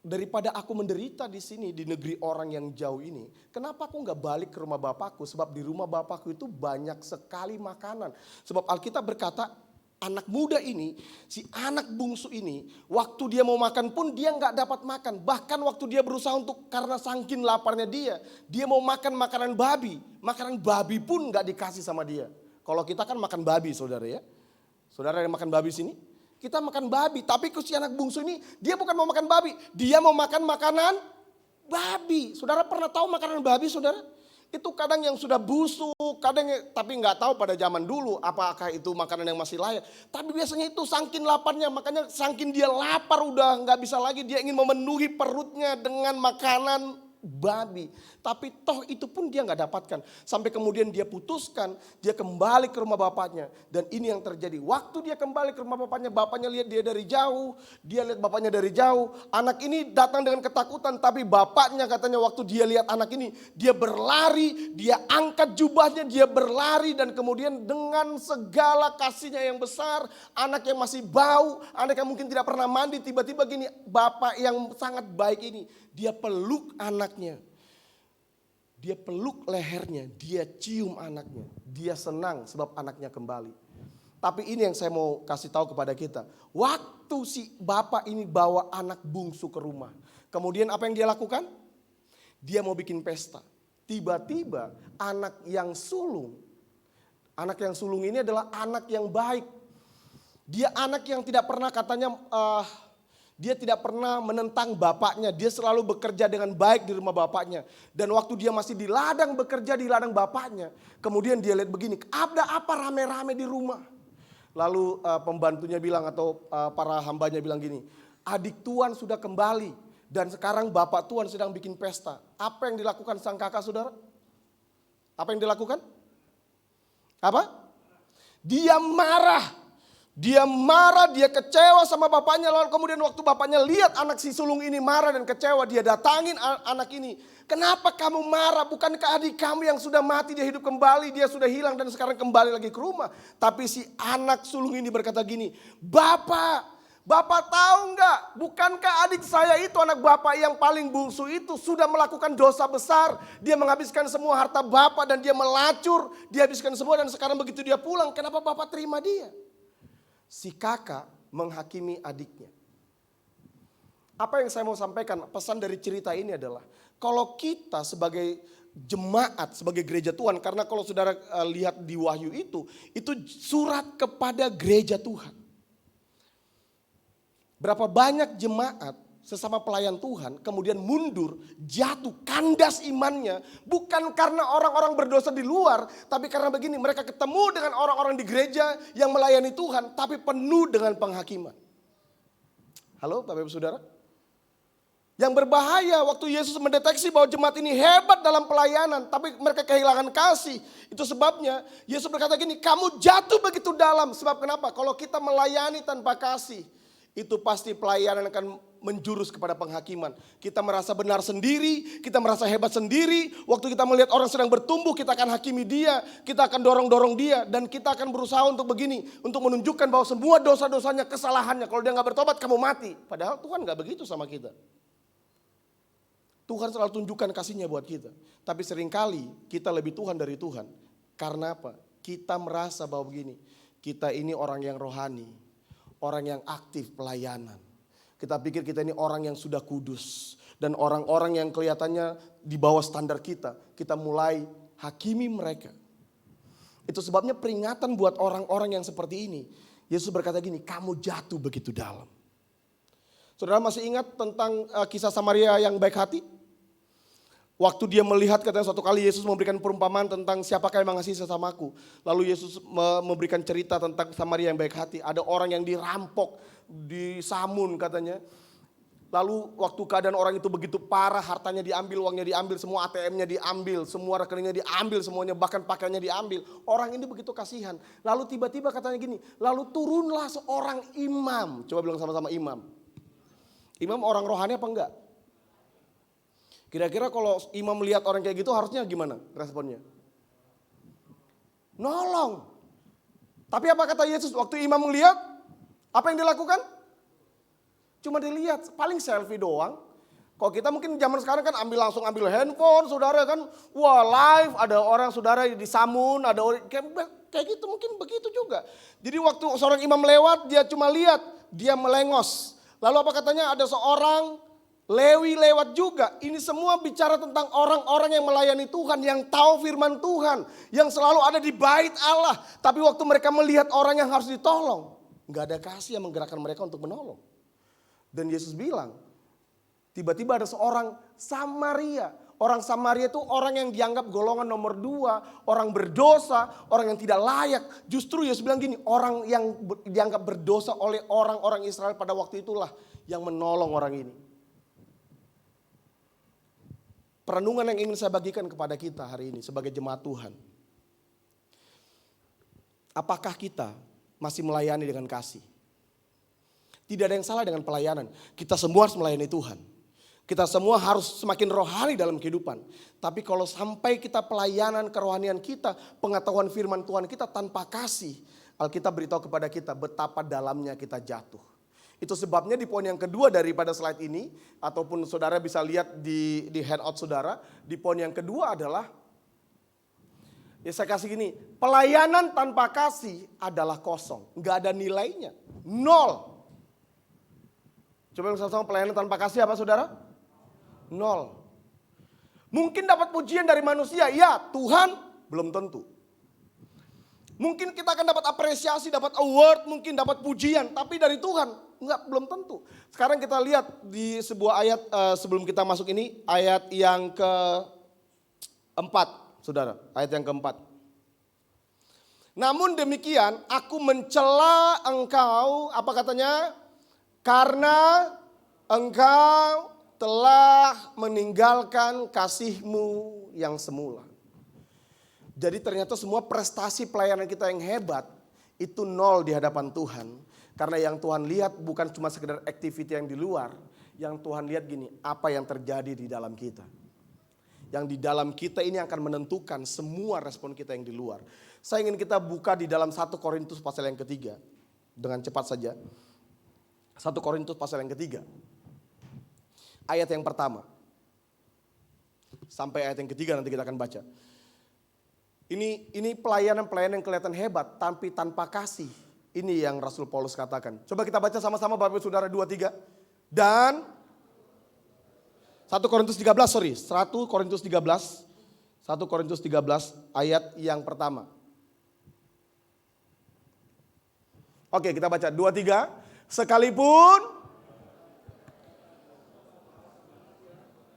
daripada aku menderita di sini di negeri orang yang jauh ini, kenapa aku nggak balik ke rumah bapakku? Sebab di rumah bapakku itu banyak sekali makanan. Sebab Alkitab berkata, anak muda ini, si anak bungsu ini, waktu dia mau makan pun dia nggak dapat makan. Bahkan waktu dia berusaha untuk, karena saking laparnya dia mau makan makanan babi pun nggak dikasih sama dia. Kalau kita kan makan babi, saudara ya. Saudara yang makan babi sini? Kita makan babi, tapi si anak bungsu ini dia bukan mau makan babi, dia mau makan makanan babi. Saudara pernah tahu makanan babi, saudara? Itu kadang yang sudah busuk, tapi nggak tahu pada zaman dulu apakah itu makanan yang masih layak. Tapi biasanya itu saking laparnya, makanya saking dia lapar udah nggak bisa lagi, dia ingin memenuhi perutnya dengan makanan babi. Tapi toh itu pun dia nggak dapatkan. Sampai kemudian dia putuskan, dia kembali ke rumah bapaknya. Dan ini yang terjadi. Waktu dia kembali ke rumah bapaknya lihat dia dari jauh. Dia lihat bapaknya dari jauh. Anak ini datang dengan ketakutan. Tapi bapaknya katanya waktu dia lihat anak ini, dia berlari, dia angkat jubahnya, dia berlari. Dan kemudian dengan segala kasihnya yang besar, anak yang masih bau, anak yang mungkin tidak pernah mandi, tiba-tiba gini, bapak yang sangat baik ini, dia peluk anaknya. Dia peluk lehernya, dia cium anaknya. Dia senang sebab anaknya kembali. Tapi ini yang saya mau kasih tahu kepada kita. Waktu si bapak ini bawa anak bungsu ke rumah. Kemudian apa yang dia lakukan? Dia mau bikin pesta. Tiba-tiba anak yang sulung. Anak yang sulung ini adalah anak yang baik. Dia anak yang tidak pernah katanya... Dia tidak pernah menentang bapaknya. Dia selalu bekerja dengan baik di rumah bapaknya. Dan waktu dia masih di ladang bekerja di ladang bapaknya. Kemudian dia lihat begini, ada apa rame-rame di rumah. Lalu pembantunya bilang atau para hambanya bilang gini, adik tuan sudah kembali. Dan sekarang bapak tuan sedang bikin pesta. Apa yang dilakukan sang kakak, saudara? Apa yang dilakukan? Apa? Dia marah. Dia marah, dia kecewa sama bapaknya. Lalu kemudian waktu bapaknya lihat anak si sulung ini marah dan kecewa, dia datangin anak ini. Kenapa kamu marah? Bukankah adik kamu yang sudah mati, dia hidup kembali, dia sudah hilang dan sekarang kembali lagi ke rumah. Tapi si anak sulung ini berkata gini, Bapak tahu nggak? Bukankah adik saya itu, anak bapak yang paling bungsu itu sudah melakukan dosa besar. Dia menghabiskan semua harta bapak dan dia melacur. Dia habiskan semua dan sekarang begitu dia pulang, kenapa bapak terima dia? Si kakak menghakimi adiknya. Apa yang saya mau sampaikan, pesan dari cerita ini adalah, kalau kita sebagai jemaat, sebagai gereja Tuhan, karena kalau saudara lihat di Wahyu itu surat kepada gereja Tuhan. Berapa banyak jemaat sesama pelayan Tuhan kemudian mundur, jatuh, kandas imannya. Bukan karena orang-orang berdosa di luar, tapi karena begini, mereka ketemu dengan orang-orang di gereja yang melayani Tuhan, tapi penuh dengan penghakiman. Halo Bapak Ibu Saudara? Yang berbahaya waktu Yesus mendeteksi bahwa jemaat ini hebat dalam pelayanan, tapi mereka kehilangan kasih. Itu sebabnya Yesus berkata gini, kamu jatuh begitu dalam. Sebab kenapa? Kalau kita melayani tanpa kasih, itu pasti pelayanan akan menjurus kepada penghakiman. Kita merasa benar sendiri, kita merasa hebat sendiri. Waktu kita melihat orang sedang bertumbuh, kita akan hakimi dia, kita akan dorong-dorong dia. Dan kita akan berusaha untuk begini, untuk menunjukkan bahwa semua dosa-dosanya, kesalahannya, kalau dia gak bertobat kamu mati. Padahal Tuhan gak begitu sama kita. Tuhan selalu tunjukkan kasihnya buat kita. Tapi seringkali kita lebih Tuhan dari Tuhan. Karena apa? Kita merasa bahwa begini, kita ini orang yang rohani, orang yang aktif pelayanan. Kita pikir kita ini orang yang sudah kudus. Dan orang-orang yang kelihatannya di bawah standar kita mulai hakimi mereka. Itu sebabnya peringatan buat orang-orang yang seperti ini. Yesus berkata gini, kamu jatuh begitu dalam. Saudara masih ingat tentang kisah Samaria yang baik hati? Waktu dia melihat, katanya suatu kali Yesus memberikan perumpamaan tentang siapakah yang mengasihi sesamaku. Lalu Yesus memberikan cerita tentang Samaria yang baik hati. Ada orang yang dirampok, disamun katanya. Lalu waktu keadaan orang itu begitu parah, hartanya diambil, uangnya diambil, semua ATM-nya diambil, semua rekeningnya diambil, semuanya bahkan pakaiannya diambil. Orang ini begitu kasihan. Lalu tiba-tiba katanya gini, lalu turunlah seorang imam. Coba bilang sama-sama imam. Imam orang rohani apa enggak? Kira-kira kalau imam melihat orang kayak gitu harusnya gimana responnya? Nolong. Tapi apa kata Yesus waktu imam melihat? Apa yang dilakukan? Cuma dilihat, paling selfie doang. Kalau kita mungkin zaman sekarang kan langsung ambil handphone saudara kan. Wah live ada orang saudara disamun, ada orang kayak gitu mungkin begitu juga. Jadi waktu seorang imam lewat dia cuma lihat, dia melengos. Lalu apa katanya ada seorang Lewi lewat juga. Ini semua bicara tentang orang-orang yang melayani Tuhan, yang tahu firman Tuhan, yang selalu ada di bait Allah. Tapi waktu mereka melihat orang yang harus ditolong, nggak ada kasih yang menggerakkan mereka untuk menolong. Dan Yesus bilang, tiba-tiba ada seorang Samaria. Orang Samaria itu orang yang dianggap golongan nomor 2, orang berdosa, orang yang tidak layak. Justru Yesus bilang gini, orang yang dianggap berdosa oleh orang-orang Israel pada waktu itulah yang menolong orang ini. Perenungan yang ingin saya bagikan kepada kita hari ini sebagai jemaat Tuhan. Apakah kita masih melayani dengan kasih? Tidak ada yang salah dengan pelayanan. Kita semua harus melayani Tuhan. Kita semua harus semakin rohani dalam kehidupan. Tapi kalau sampai kita pelayanan kerohanian kita, pengetahuan firman Tuhan kita tanpa kasih, Alkitab beritahu kepada kita betapa dalamnya kita jatuh. Itu sebabnya di poin yang kedua daripada slide ini, ataupun saudara bisa lihat di handout saudara, di poin yang kedua adalah, ya saya kasih gini, pelayanan tanpa kasih adalah kosong, nggak ada nilainya, 0. Coba sama-sama pelayanan tanpa kasih apa saudara? 0. Mungkin dapat pujian dari manusia, ya Tuhan belum tentu. Mungkin kita akan dapat apresiasi, dapat award, mungkin dapat pujian, tapi dari Tuhan belum tentu. Sekarang kita lihat di sebuah ayat sebelum kita masuk ini, ayat yang keempat, saudara, ayat yang keempat. Namun demikian, aku mencela engkau, apa katanya? Karena engkau telah meninggalkan kasihmu yang semula. Jadi ternyata semua prestasi pelayanan kita yang hebat itu 0 di hadapan Tuhan. Karena yang Tuhan lihat bukan cuma sekedar aktiviti yang di luar. Yang Tuhan lihat gini, apa yang terjadi di dalam kita. Yang di dalam kita ini akan menentukan semua respon kita yang di luar. Saya ingin kita buka di dalam 1 Korintus pasal yang ketiga. Dengan cepat saja. 1 Korintus pasal yang ketiga. Ayat yang pertama. Sampai ayat yang ketiga nanti kita akan baca. Ini pelayanan-pelayanan yang kelihatan hebat, tapi tanpa kasih. Ini yang Rasul Paulus katakan. Coba kita baca sama-sama Bapak Ibu Saudara 2-3. Dan 1 Korintus 13 ayat yang pertama. Oke kita baca 2-3. Sekalipun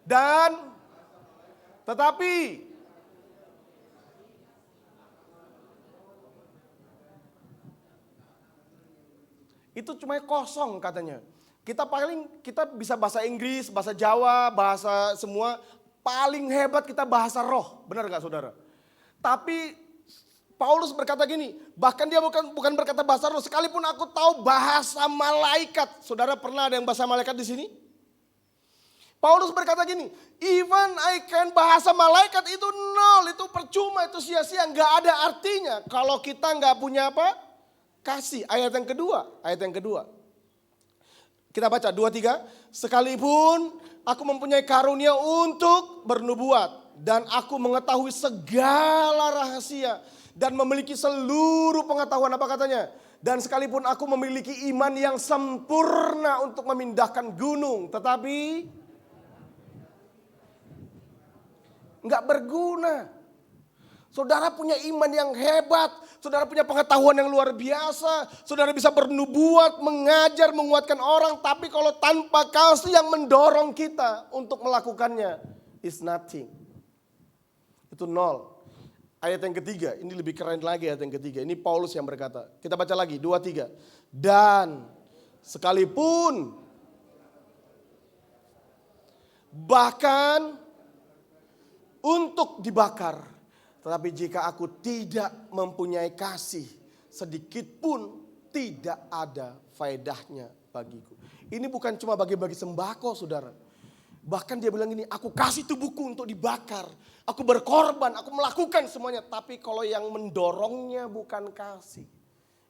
dan tetapi itu cuma kosong katanya. Kita bisa bahasa Inggris, bahasa Jawa, bahasa semua. Paling hebat kita bahasa roh. Benar gak saudara? Tapi Paulus berkata gini, bahkan dia bukan berkata bahasa roh. Sekalipun aku tahu bahasa malaikat. Saudara pernah ada yang bahasa malaikat di sini? Paulus berkata gini, even I can bahasa malaikat itu 0, itu percuma, itu sia-sia, gak ada artinya. Kalau kita gak punya apa? Kasih, ayat yang kedua. Kita baca 2-3. Sekalipun aku mempunyai karunia untuk bernubuat. Dan aku mengetahui segala rahasia. Dan memiliki seluruh pengetahuan, apa katanya? Dan sekalipun aku memiliki iman yang sempurna untuk memindahkan gunung. Tetapi enggak berguna. Saudara punya iman yang hebat, saudara punya pengetahuan yang luar biasa, saudara bisa bernubuat, mengajar, menguatkan orang, tapi kalau tanpa kasih yang mendorong kita untuk melakukannya, is nothing. Itu 0. Ayat yang ketiga, ini lebih keren lagi ayat yang ketiga, ini Paulus yang berkata, kita baca lagi, 2-3. Dan sekalipun, bahkan untuk dibakar, tetapi jika aku tidak mempunyai kasih, sedikit pun tidak ada faedahnya bagiku. Ini bukan cuma bagi-bagi sembako saudara. Bahkan dia bilang gini, aku kasih tubuhku untuk dibakar. Aku berkorban, aku melakukan semuanya. Tapi kalau yang mendorongnya bukan kasih,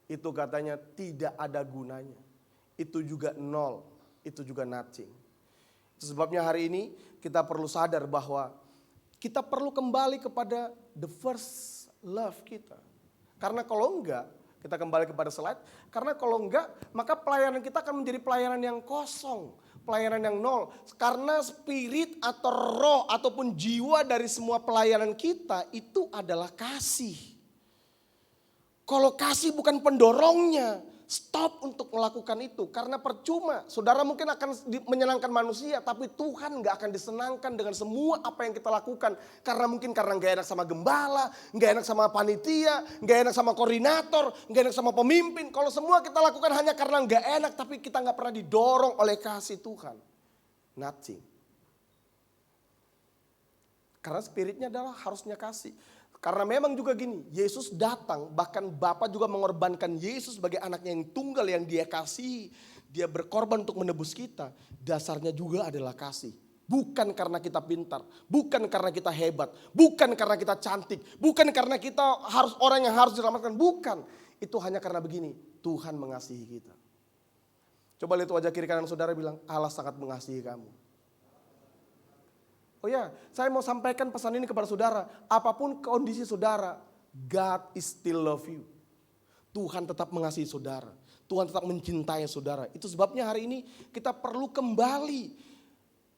itu katanya tidak ada gunanya. Itu juga 0, itu juga nothing. Itu sebabnya hari ini kita perlu sadar bahwa kita perlu kembali kepada the first love kita. Karena kalau enggak, kita kembali kepada slide. Karena kalau enggak, maka pelayanan kita akan menjadi pelayanan yang kosong. Pelayanan yang nol. Karena spirit atau roh ataupun jiwa dari semua pelayanan kita itu adalah kasih. Kalau kasih bukan pendorongnya, stop untuk melakukan itu. Karena percuma, saudara mungkin akan menyenangkan manusia, tapi Tuhan gak akan disenangkan dengan semua apa yang kita lakukan. Karena mungkin karena gak enak sama gembala, gak enak sama panitia, gak enak sama koordinator, gak enak sama pemimpin. Kalau semua kita lakukan hanya karena gak enak, tapi kita gak pernah didorong oleh kasih Tuhan. Nothing. Karena spiritnya adalah harusnya kasih. Karena memang juga gini, Yesus datang, bahkan Bapa juga mengorbankan Yesus sebagai anaknya yang tunggal yang dia kasihi. Dia berkorban untuk menebus kita. Dasarnya juga adalah kasih. Bukan karena kita pintar, bukan karena kita hebat, bukan karena kita cantik, bukan karena kita harus orang yang harus diselamatkan, bukan. Itu hanya karena begini, Tuhan mengasihi kita. Coba lihat wajah kiri kanan saudara bilang, Allah sangat mengasihi kamu. Oh ya, saya mau sampaikan pesan ini kepada saudara. Apapun kondisi saudara, God is still love you. Tuhan tetap mengasihi saudara. Tuhan tetap mencintai saudara. Itu sebabnya hari ini kita perlu kembali.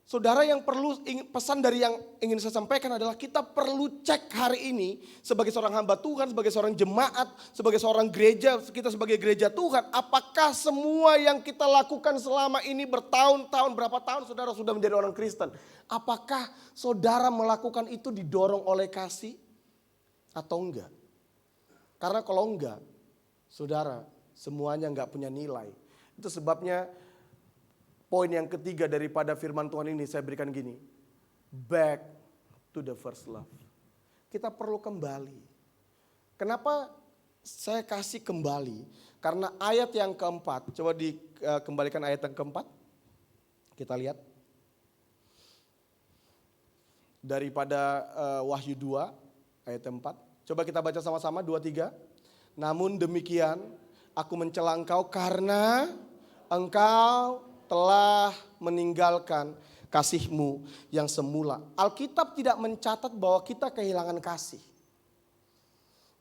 Saudara, yang perlu pesan dari yang ingin saya sampaikan adalah kita perlu cek hari ini sebagai seorang hamba Tuhan, sebagai seorang jemaat, sebagai seorang gereja, kita sebagai gereja Tuhan. Apakah semua yang kita lakukan selama ini bertahun-tahun, berapa tahun saudara sudah menjadi orang Kristen. Apakah saudara melakukan itu didorong oleh kasih atau enggak? Karena kalau enggak, saudara semuanya enggak punya nilai. Itu sebabnya poin yang ketiga daripada firman Tuhan ini saya berikan gini. Back to the first love. Kita perlu kembali. Kenapa saya kasih kembali? Karena ayat yang keempat. Coba dikembalikan ayat yang keempat. Kita lihat. Daripada Wahyu 2 ayat 4. Coba kita baca sama-sama 2-3. Namun demikian aku mencela engkau karena engkau telah meninggalkan kasihmu yang semula. Alkitab tidak mencatat bahwa kita kehilangan kasih.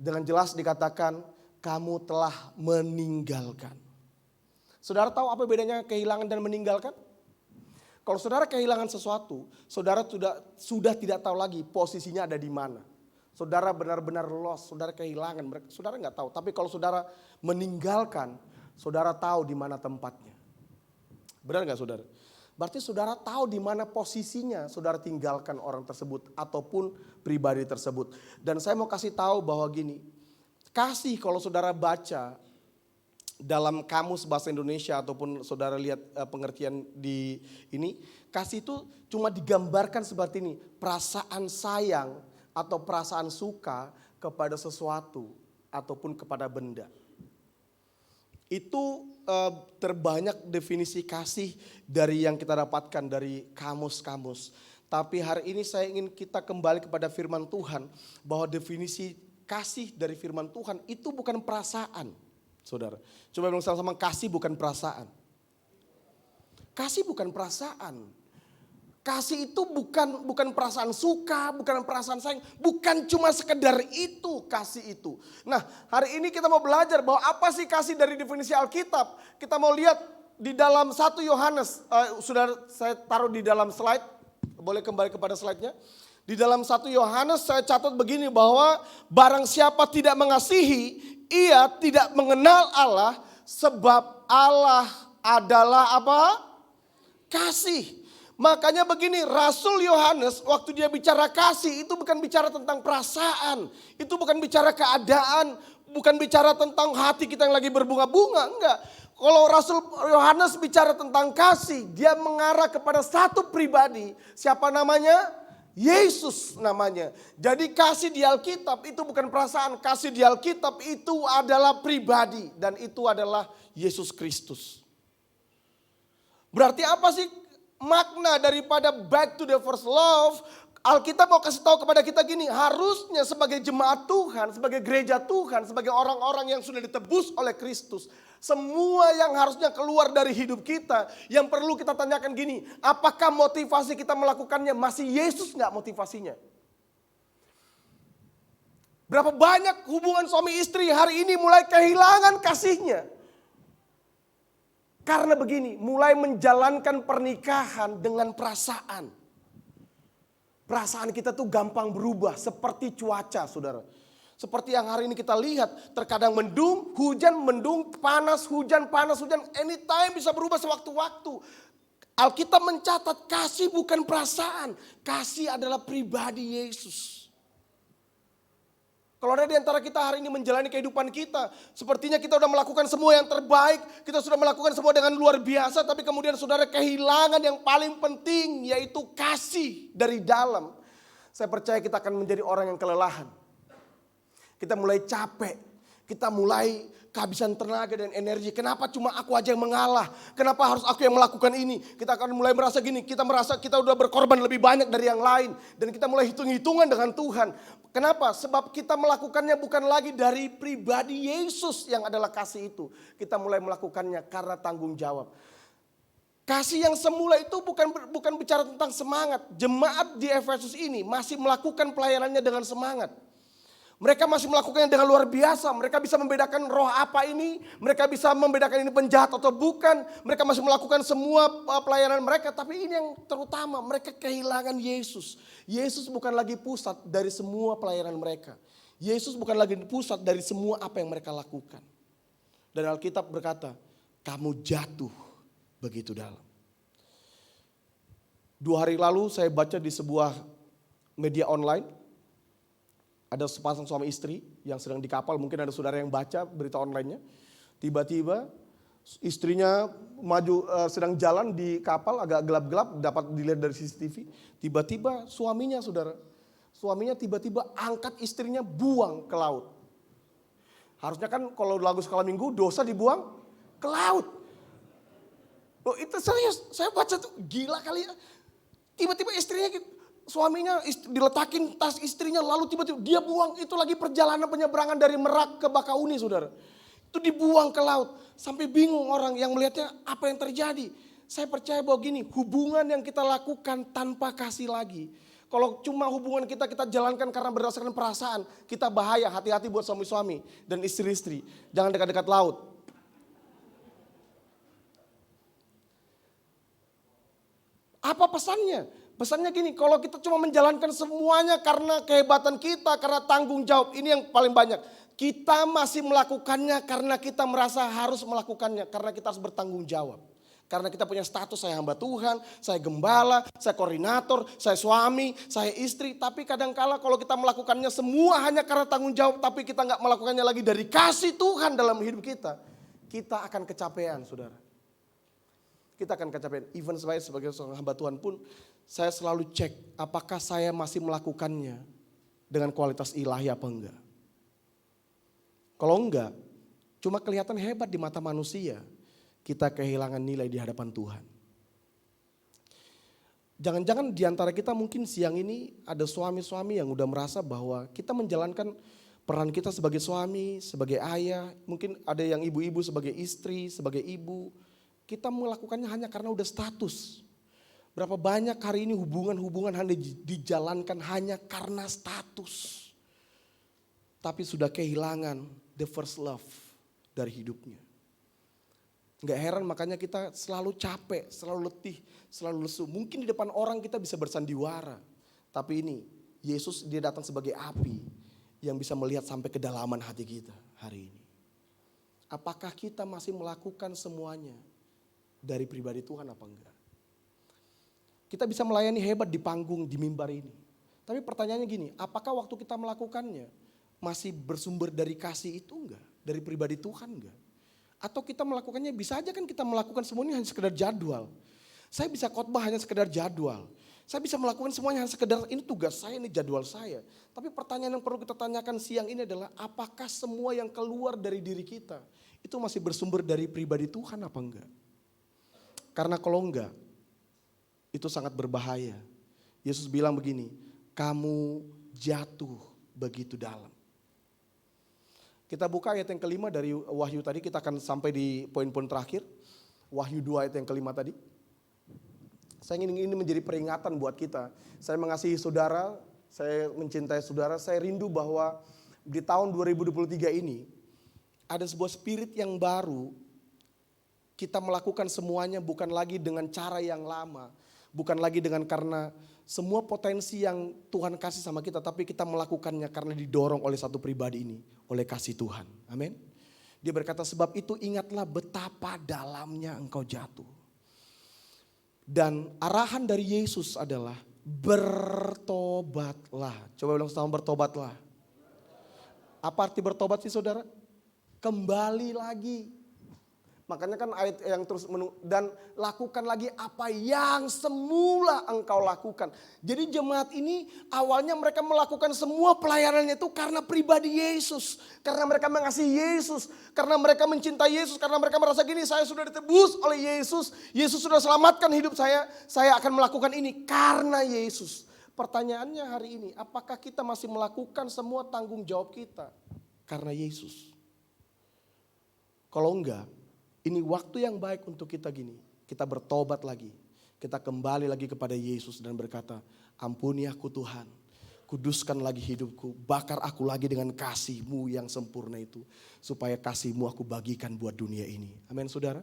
Dengan jelas dikatakan kamu telah meninggalkan. Saudara tahu apa bedanya kehilangan dan meninggalkan? Kalau saudara kehilangan sesuatu, saudara sudah tidak tahu lagi posisinya ada di mana. Saudara benar-benar lost, saudara kehilangan, saudara nggak tahu. Tapi kalau saudara meninggalkan, saudara tahu di mana tempatnya. Benar gak saudara? Berarti saudara tahu di mana posisinya saudara tinggalkan orang tersebut ataupun pribadi tersebut. Dan saya mau kasih tahu bahwa gini, kasih kalau saudara baca dalam kamus bahasa Indonesia ataupun saudara lihat pengertian di ini, kasih itu cuma digambarkan seperti ini, perasaan sayang atau perasaan suka kepada sesuatu ataupun kepada benda. Itu terbanyak definisi kasih dari yang kita dapatkan dari kamus-kamus. Tapi hari ini saya ingin kita kembali kepada firman Tuhan. Bahwa definisi kasih dari firman Tuhan itu bukan perasaan. Saudara, coba bilang sama-sama, kasih bukan perasaan. Kasih bukan perasaan. Kasih itu bukan perasaan suka, bukan perasaan sayang, bukan cuma sekedar itu kasih itu. Nah, hari ini kita mau belajar bahwa apa sih kasih dari definisi Alkitab. Kita mau lihat di dalam 1 Yohanes, sudah saya taruh di dalam slide, boleh kembali kepada slide-nya. Di dalam 1 Yohanes saya catat begini bahwa barang siapa tidak mengasihi, ia tidak mengenal Allah sebab Allah adalah apa? Kasih. Makanya begini, Rasul Yohanes waktu dia bicara kasih itu bukan bicara tentang perasaan. Itu bukan bicara keadaan, bukan bicara tentang hati kita yang lagi berbunga-bunga, enggak. Kalau Rasul Yohanes bicara tentang kasih, dia mengarah kepada satu pribadi. Siapa namanya? Yesus namanya. Jadi kasih di Alkitab itu bukan perasaan, kasih di Alkitab itu adalah pribadi dan itu adalah Yesus Kristus. Berarti apa sih makna daripada back to the first love? Alkitab mau kasih tahu kepada kita gini, harusnya sebagai jemaat Tuhan, sebagai gereja Tuhan, sebagai orang-orang yang sudah ditebus oleh Kristus, semua yang harusnya keluar dari hidup kita, yang perlu kita tanyakan gini, apakah motivasi kita melakukannya masih Yesus nggak motivasinya? Berapa banyak hubungan suami istri hari ini mulai kehilangan kasihnya. Karena begini, mulai menjalankan pernikahan dengan perasaan. Perasaan kita tuh gampang berubah seperti cuaca, saudara. Seperti yang hari ini kita lihat, terkadang mendung, panas, hujan, anytime bisa berubah sewaktu-waktu. Alkitab mencatat kasih bukan perasaan, kasih adalah pribadi Yesus. Kalau ada di antara kita hari ini menjalani kehidupan kita, sepertinya kita sudah melakukan semua yang terbaik, kita sudah melakukan semua dengan luar biasa, tapi kemudian saudara kehilangan yang paling penting, yaitu kasih dari dalam. Saya percaya kita akan menjadi orang yang kelelahan. Kita mulai capek, kita mulai kehabisan tenaga dan energi. Kenapa cuma aku aja yang mengalah? Kenapa harus aku yang melakukan ini? Kita akan mulai merasa gini, kita merasa kita udah berkorban lebih banyak dari yang lain. Dan kita mulai hitung-hitungan dengan Tuhan. Kenapa? Sebab kita melakukannya bukan lagi dari pribadi Yesus yang adalah kasih itu. Kita mulai melakukannya karena tanggung jawab. Kasih yang semula itu bukan bicara tentang semangat. Jemaat di Efesus ini masih melakukan pelayanannya dengan semangat. Mereka masih melakukannya dengan luar biasa. Mereka bisa membedakan roh apa ini. Mereka bisa membedakan ini penjahat atau bukan. Mereka masih melakukan semua pelayanan mereka. Tapi ini yang terutama, mereka kehilangan Yesus. Yesus bukan lagi pusat dari semua pelayanan mereka. Yesus bukan lagi pusat dari semua apa yang mereka lakukan. Dan Alkitab berkata, kamu jatuh begitu dalam. 2 hari lalu saya baca di sebuah media online. Ada sepasang suami istri yang sedang di kapal, mungkin ada saudara yang baca berita online-nya. Tiba-tiba istrinya sedang jalan di kapal agak gelap-gelap, dapat dilihat dari CCTV. Tiba-tiba suaminya tiba-tiba angkat istrinya buang ke laut. Harusnya kan kalau lagu skala minggu dosa dibuang ke laut. Oh, itu serius, saya baca tuh gila kali ya. Tiba-tiba suaminya diletakin tas istrinya, lalu tiba-tiba dia buang. Itu lagi perjalanan penyeberangan dari Merak ke Bakauni, saudara. Itu dibuang ke laut. Sampai bingung orang yang melihatnya apa yang terjadi. Saya percaya bahwa gini, hubungan yang kita lakukan tanpa kasih lagi. Kalau cuma hubungan kita jalankan karena berdasarkan perasaan, kita bahaya. Hati-hati buat suami-suami dan istri-istri. Jangan dekat-dekat laut. Apa pesannya? Pesannya gini, kalau kita cuma menjalankan semuanya karena kehebatan kita, karena tanggung jawab, ini yang paling banyak. Kita masih melakukannya karena kita merasa harus melakukannya, karena kita harus bertanggung jawab. Karena kita punya status, saya hamba Tuhan, saya gembala, saya koordinator, saya suami, saya istri. Tapi kadangkala kalau kita melakukannya semua hanya karena tanggung jawab, tapi kita nggak melakukannya lagi dari kasih Tuhan dalam hidup kita, kita akan kecapean, saudara. Kita akan kecapean. Even saya sebagai seorang hamba Tuhan pun, saya selalu cek apakah saya masih melakukannya dengan kualitas ilahi apa enggak. Kalau enggak, cuma kelihatan hebat di mata manusia, kita kehilangan nilai di hadapan Tuhan. Jangan-jangan di antara kita mungkin siang ini ada suami-suami yang udah merasa bahwa kita menjalankan peran kita sebagai suami, sebagai ayah, mungkin ada yang ibu-ibu sebagai istri, sebagai ibu. Kita melakukannya hanya karena udah status. Berapa banyak hari ini hubungan-hubungan hanya dijalankan hanya karena status. Tapi sudah kehilangan the first love dari hidupnya. Gak heran makanya kita selalu capek, selalu letih, selalu lesu. Mungkin di depan orang kita bisa bersandiwara. Tapi ini Yesus dia datang sebagai api yang bisa melihat sampai kedalaman hati kita hari ini. Apakah kita masih melakukan semuanya dari pribadi Tuhan apa enggak? Kita bisa melayani hebat di panggung, di mimbar ini. Tapi pertanyaannya gini, apakah waktu kita melakukannya masih bersumber dari kasih itu enggak? Dari pribadi Tuhan enggak? Atau kita melakukannya, bisa aja kan kita melakukan semuanya hanya sekedar jadwal. Saya bisa khotbah hanya sekedar jadwal. Saya bisa melakukan semuanya hanya sekedar ini tugas saya, ini jadwal saya. Tapi pertanyaan yang perlu kita tanyakan siang ini adalah apakah semua yang keluar dari diri kita itu masih bersumber dari pribadi Tuhan apa enggak? Karena kalau enggak, itu sangat berbahaya. Yesus bilang begini, kamu jatuh begitu dalam. Kita buka ayat yang kelima dari Wahyu tadi, kita akan sampai di poin-poin terakhir. Wahyu 2 ayat yang kelima tadi. Saya ingin ini menjadi peringatan buat kita. Saya mengasihi saudara, saya mencintai saudara, saya rindu bahwa di tahun 2023 ini ada sebuah spirit yang baru. Kita melakukan semuanya bukan lagi dengan cara yang lama. Bukan lagi dengan karena semua potensi yang Tuhan kasih sama kita. Tapi kita melakukannya karena didorong oleh satu pribadi ini. Oleh kasih Tuhan. Amin. Dia berkata, sebab itu ingatlah betapa dalamnya engkau jatuh. Dan arahan dari Yesus adalah bertobatlah. Coba bilang sama, bertobatlah. Apa arti bertobat sih saudara? Kembali lagi. Makanya kan ayat yang terus dan lakukan lagi apa yang semula engkau lakukan. Jadi jemaat ini awalnya mereka melakukan semua pelayanannya itu karena pribadi Yesus. Karena mereka mengasihi Yesus. Karena mereka mencintai Yesus. Karena mereka merasa gini, saya sudah ditebus oleh Yesus. Yesus sudah selamatkan hidup saya. Saya akan melakukan ini karena Yesus. Pertanyaannya hari ini, apakah kita masih melakukan semua tanggung jawab kita karena Yesus? Kalau enggak, ini waktu yang baik untuk kita gini. Kita bertobat lagi. Kita kembali lagi kepada Yesus dan berkata, ampuni aku Tuhan. Kuduskan lagi hidupku. Bakar aku lagi dengan kasih-Mu yang sempurna itu. Supaya kasih-Mu aku bagikan buat dunia ini. Amin saudara.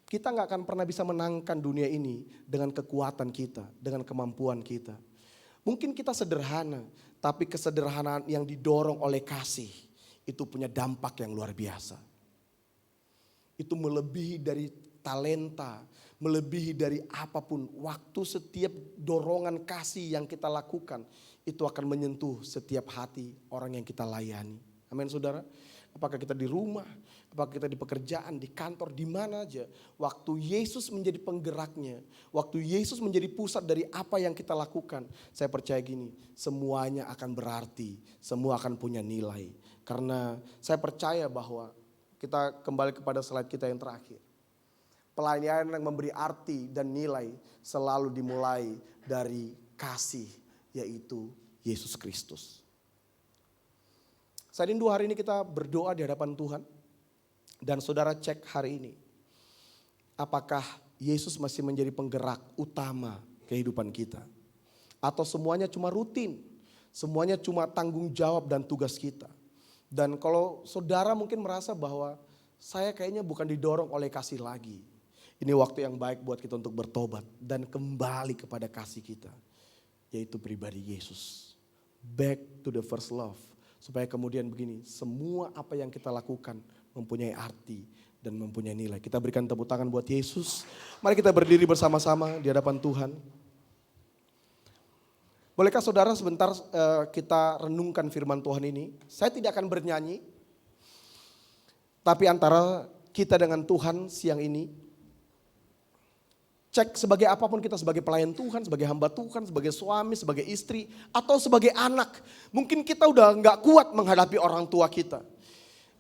Kita gak akan pernah bisa menangkan dunia ini dengan kekuatan kita. Dengan kemampuan kita. Mungkin kita sederhana. Tapi kesederhanaan yang didorong oleh kasih. Itu punya dampak yang luar biasa. Itu melebihi dari talenta, melebihi dari apapun. Waktu setiap dorongan kasih yang kita lakukan, itu akan menyentuh setiap hati orang yang kita layani. Amin saudara. Apakah kita di rumah, apakah kita di pekerjaan, di kantor, di mana aja. Waktu Yesus menjadi penggeraknya, waktu Yesus menjadi pusat dari apa yang kita lakukan. Saya percaya gini, semuanya akan berarti, semua akan punya nilai. Karena saya percaya bahwa kita kembali kepada slide kita yang terakhir. Pelayanan yang memberi arti dan nilai selalu dimulai dari kasih, yaitu Yesus Kristus. Saya rindu hari ini kita berdoa di hadapan Tuhan. Dan saudara cek hari ini. Apakah Yesus masih menjadi penggerak utama kehidupan kita? Atau semuanya cuma rutin? Semuanya cuma tanggung jawab dan tugas kita? Dan kalau saudara mungkin merasa bahwa saya kayaknya bukan didorong oleh kasih lagi. Ini waktu yang baik buat kita untuk bertobat dan kembali kepada kasih kita. Yaitu pribadi Yesus. Back to the first love. Supaya kemudian begini, semua apa yang kita lakukan mempunyai arti dan mempunyai nilai. Kita berikan tepuk tangan buat Yesus. Mari kita berdiri bersama-sama di hadapan Tuhan. Bolehkah saudara sebentar kita renungkan firman Tuhan ini. Saya tidak akan bernyanyi. Tapi antara kita dengan Tuhan siang ini. Cek sebagai apapun kita, sebagai pelayan Tuhan, sebagai hamba Tuhan, sebagai suami, sebagai istri. Atau sebagai anak. Mungkin kita udah gak kuat menghadapi orang tua kita.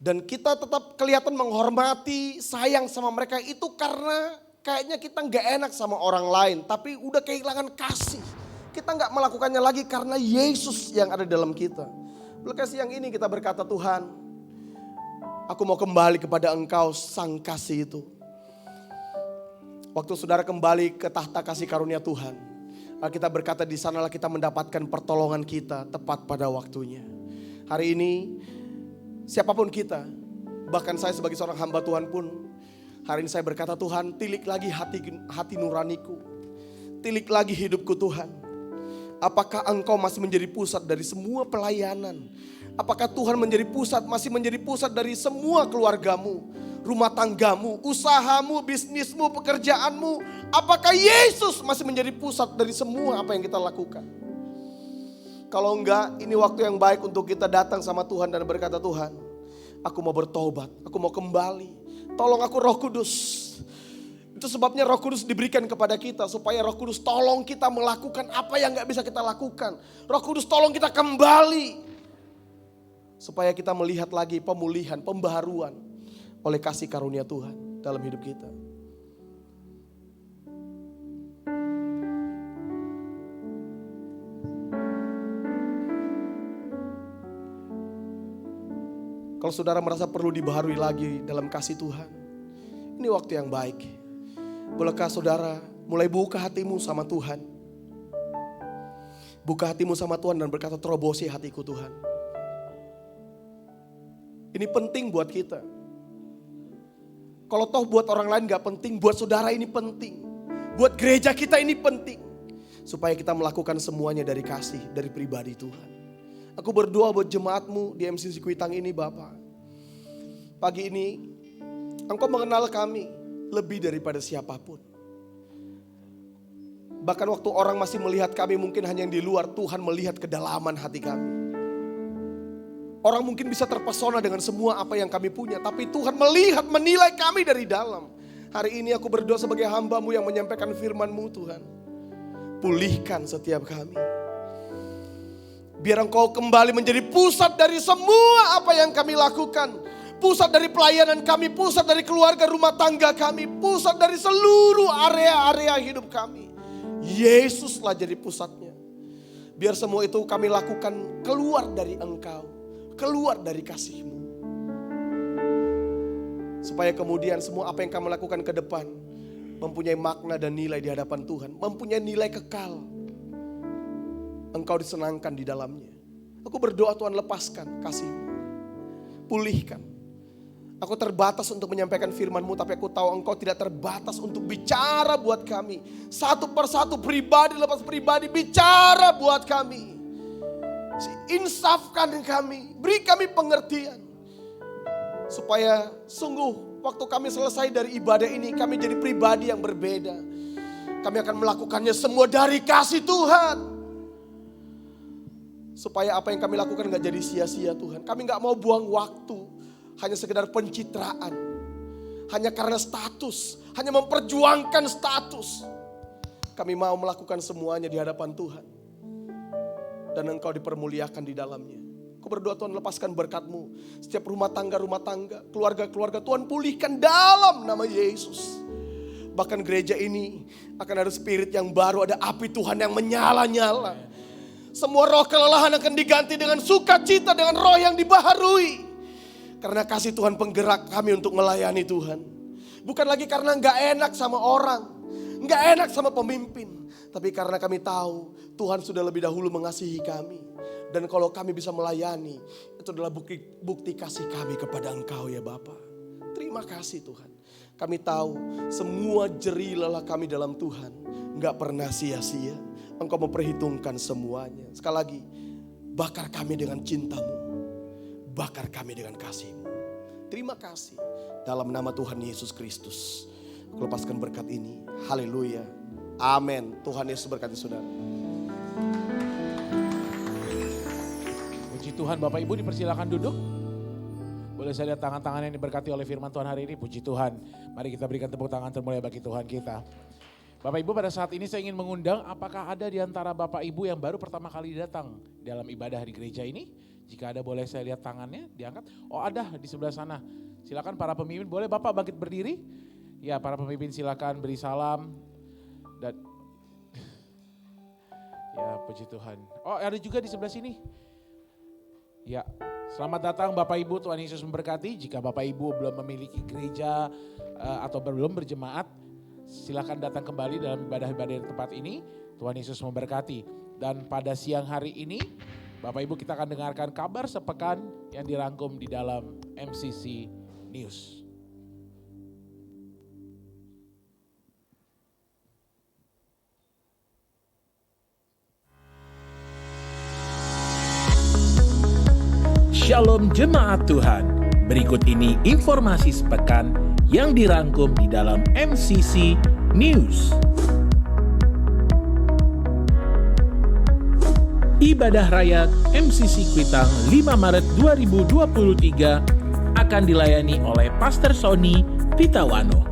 Dan kita tetap kelihatan menghormati, sayang sama mereka itu karena kayaknya kita gak enak sama orang lain. Tapi udah kehilangan kasih. Kita gak melakukannya lagi karena Yesus yang ada dalam kita. Bolehkah siang ini kita berkata, Tuhan, aku mau kembali kepada Engkau sang kasih itu. Waktu saudara kembali ke tahta kasih karunia Tuhan. Kita berkata di sanalah kita mendapatkan pertolongan kita tepat pada waktunya. Hari ini siapapun kita, bahkan saya sebagai seorang hamba Tuhan pun. Hari ini saya berkata, Tuhan, tilik lagi hati nuraniku. Tilik lagi hidupku Tuhan. Apakah Engkau masih menjadi pusat dari semua pelayanan? Apakah Tuhan masih menjadi pusat dari semua keluargamu, rumah tanggamu, usahamu, bisnismu, pekerjaanmu? Apakah Yesus masih menjadi pusat dari semua apa yang kita lakukan? Kalau enggak, ini waktu yang baik untuk kita datang sama Tuhan dan berkata, Tuhan, aku mau bertobat, aku mau kembali. Tolong aku Roh Kudus. Itu sebabnya Roh Kudus diberikan kepada kita supaya Roh Kudus tolong kita melakukan apa yang gak bisa kita lakukan. Roh Kudus tolong kita kembali supaya kita melihat lagi pemulihan, pembaharuan oleh kasih karunia Tuhan dalam hidup kita. Kalau saudara merasa perlu dibaharui lagi dalam kasih Tuhan, ini waktu yang baik. Bolehkah saudara mulai buka hatimu sama Tuhan? Buka hatimu sama Tuhan dan berkata, terobosi hatiku Tuhan. Ini penting buat kita. Kalau toh buat orang lain gak penting, buat saudara ini penting. Buat gereja kita ini penting. Supaya kita melakukan semuanya dari kasih, dari pribadi Tuhan. Aku berdoa buat jemaatmu di MCC Kuitang ini Bapak. Pagi ini, Engkau mengenal kami lebih daripada siapapun. Bahkan waktu orang masih melihat kami mungkin hanya yang di luar, Tuhan melihat kedalaman hati kami. Orang mungkin bisa terpesona dengan semua apa yang kami punya, tapi Tuhan melihat, menilai kami dari dalam. Hari ini aku berdoa sebagai hamba-Mu yang menyampaikan firman-Mu Tuhan. Pulihkan setiap kami. Biar Engkau kembali menjadi pusat dari semua apa yang kami lakukan. Pusat dari pelayanan kami, pusat dari keluarga rumah tangga kami, pusat dari seluruh area-area hidup kami. Yesuslah jadi pusatnya. Biar semua itu kami lakukan keluar dari Engkau, keluar dari kasih-Mu. Supaya kemudian semua apa yang kami lakukan ke depan mempunyai makna dan nilai di hadapan Tuhan, mempunyai nilai kekal. Engkau disenangkan di dalamnya. Aku berdoa Tuhan, lepaskan kasih-Mu, pulihkan. Aku terbatas untuk menyampaikan firman-Mu, tapi aku tahu Engkau tidak terbatas untuk bicara buat kami. Satu persatu, pribadi lepas pribadi, bicara buat kami. Insafkan kami, beri kami pengertian. Supaya sungguh waktu kami selesai dari ibadah ini, kami jadi pribadi yang berbeda. Kami akan melakukannya semua dari kasih Tuhan. Supaya apa yang kami lakukan gak jadi sia-sia Tuhan. Kami gak mau buang waktu hanya sekedar pencitraan. Hanya karena status, hanya memperjuangkan status. Kami mau melakukan semuanya di hadapan Tuhan. Dan Engkau dipermuliakan di dalamnya. Aku berdoa Tuhan, lepaskan berkat-Mu. Setiap rumah tangga, keluarga-keluarga Tuhan pulihkan dalam nama Yesus. Bahkan gereja ini akan ada spirit yang baru, ada api Tuhan yang menyala-nyala. Semua roh kelelahan akan diganti dengan sukacita, dengan roh yang dibaharui. Karena kasih Tuhan penggerak kami untuk melayani Tuhan. Bukan lagi karena gak enak sama orang, gak enak sama pemimpin. Tapi karena kami tahu Tuhan sudah lebih dahulu mengasihi kami. Dan kalau kami bisa melayani, itu adalah bukti kasih kami kepada Engkau ya Bapa. Terima kasih Tuhan. Kami tahu semua jerih lelah kami dalam Tuhan gak pernah sia-sia. Engkau memperhitungkan semuanya. Sekali lagi, bakar kami dengan cinta-Mu. Bakar kami dengan kasih-Mu. Terima kasih. Dalam nama Tuhan Yesus Kristus. Aku lepaskan berkat ini. Haleluya. Amin. Tuhan Yesus berkati saudara. Puji Tuhan, Bapak Ibu dipersilakan duduk. Boleh saya lihat tangan-tangan yang diberkati oleh firman Tuhan hari ini. Puji Tuhan. Mari kita berikan tepuk tangan termulia bagi Tuhan kita. Bapak Ibu, pada saat ini saya ingin mengundang, apakah ada di antara Bapak Ibu yang baru pertama kali datang dalam ibadah di gereja ini? Jika ada, boleh saya lihat tangannya diangkat. Oh, ada di sebelah sana. Silakan para pemimpin, boleh Bapak bangkit berdiri? Ya, para pemimpin silakan beri salam. Dan ya, puji Tuhan. Oh, ada juga di sebelah sini. Ya, selamat datang Bapak Ibu, Tuhan Yesus memberkati. Jika Bapak Ibu belum memiliki gereja atau belum berjemaat, silakan datang kembali dalam ibadah-ibadah di tempat ini. Tuhan Yesus memberkati. Dan pada siang hari ini, Bapak Ibu kita akan dengarkan kabar sepekan yang dirangkum di dalam MCC News. Shalom jemaat Tuhan. Berikut ini informasi sepekan yang dirangkum di dalam MCC News. Ibadah Raya MCC Kuitang 5 Maret 2023 akan dilayani oleh Pastor Sony Pitawano.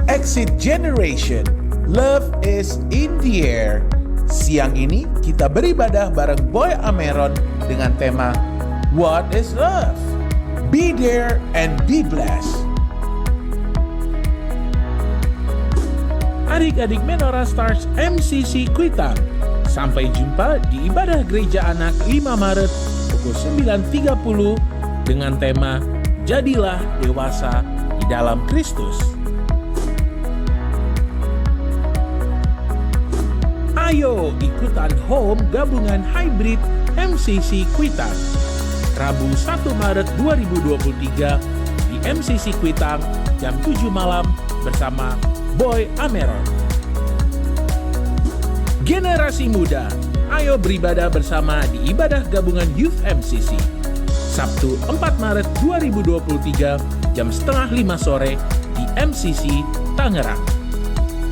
Exit Generation, Love is in the Air. Siang ini kita beribadah bareng Boy Ameron dengan tema What is Love? Be there and be blessed. Adik-adik Menora Stars MCC Kuitang, sampai jumpa di ibadah gereja anak 5 Maret pukul 9.30 dengan tema Jadilah Dewasa di dalam Kristus. Ayo ikutan home gabungan hybrid MCC Kuitang. Rabu 1 Maret 2023 di MCC Kuitang jam 7 malam bersama Boy Ameron. Generasi muda, ayo beribadah bersama di ibadah gabungan Youth MCC. Sabtu 4 Maret 2023 jam setengah 5 sore di MCC Tangerang.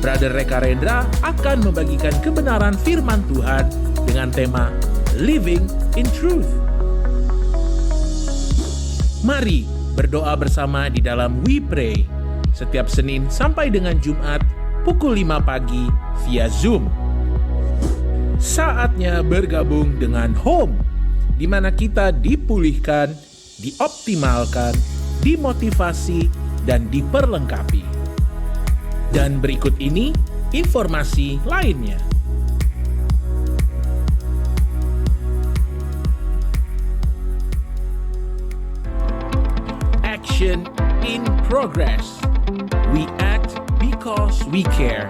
Brother Reka Rendra akan membagikan kebenaran firman Tuhan dengan tema Living in Truth. Mari berdoa bersama di dalam We Pray setiap Senin sampai dengan Jumat pukul 5 pagi via Zoom. Saatnya bergabung dengan Home, di mana kita dipulihkan, dioptimalkan, dimotivasi, dan diperlengkapi. Dan berikut ini informasi lainnya. Action in progress. We act because we care.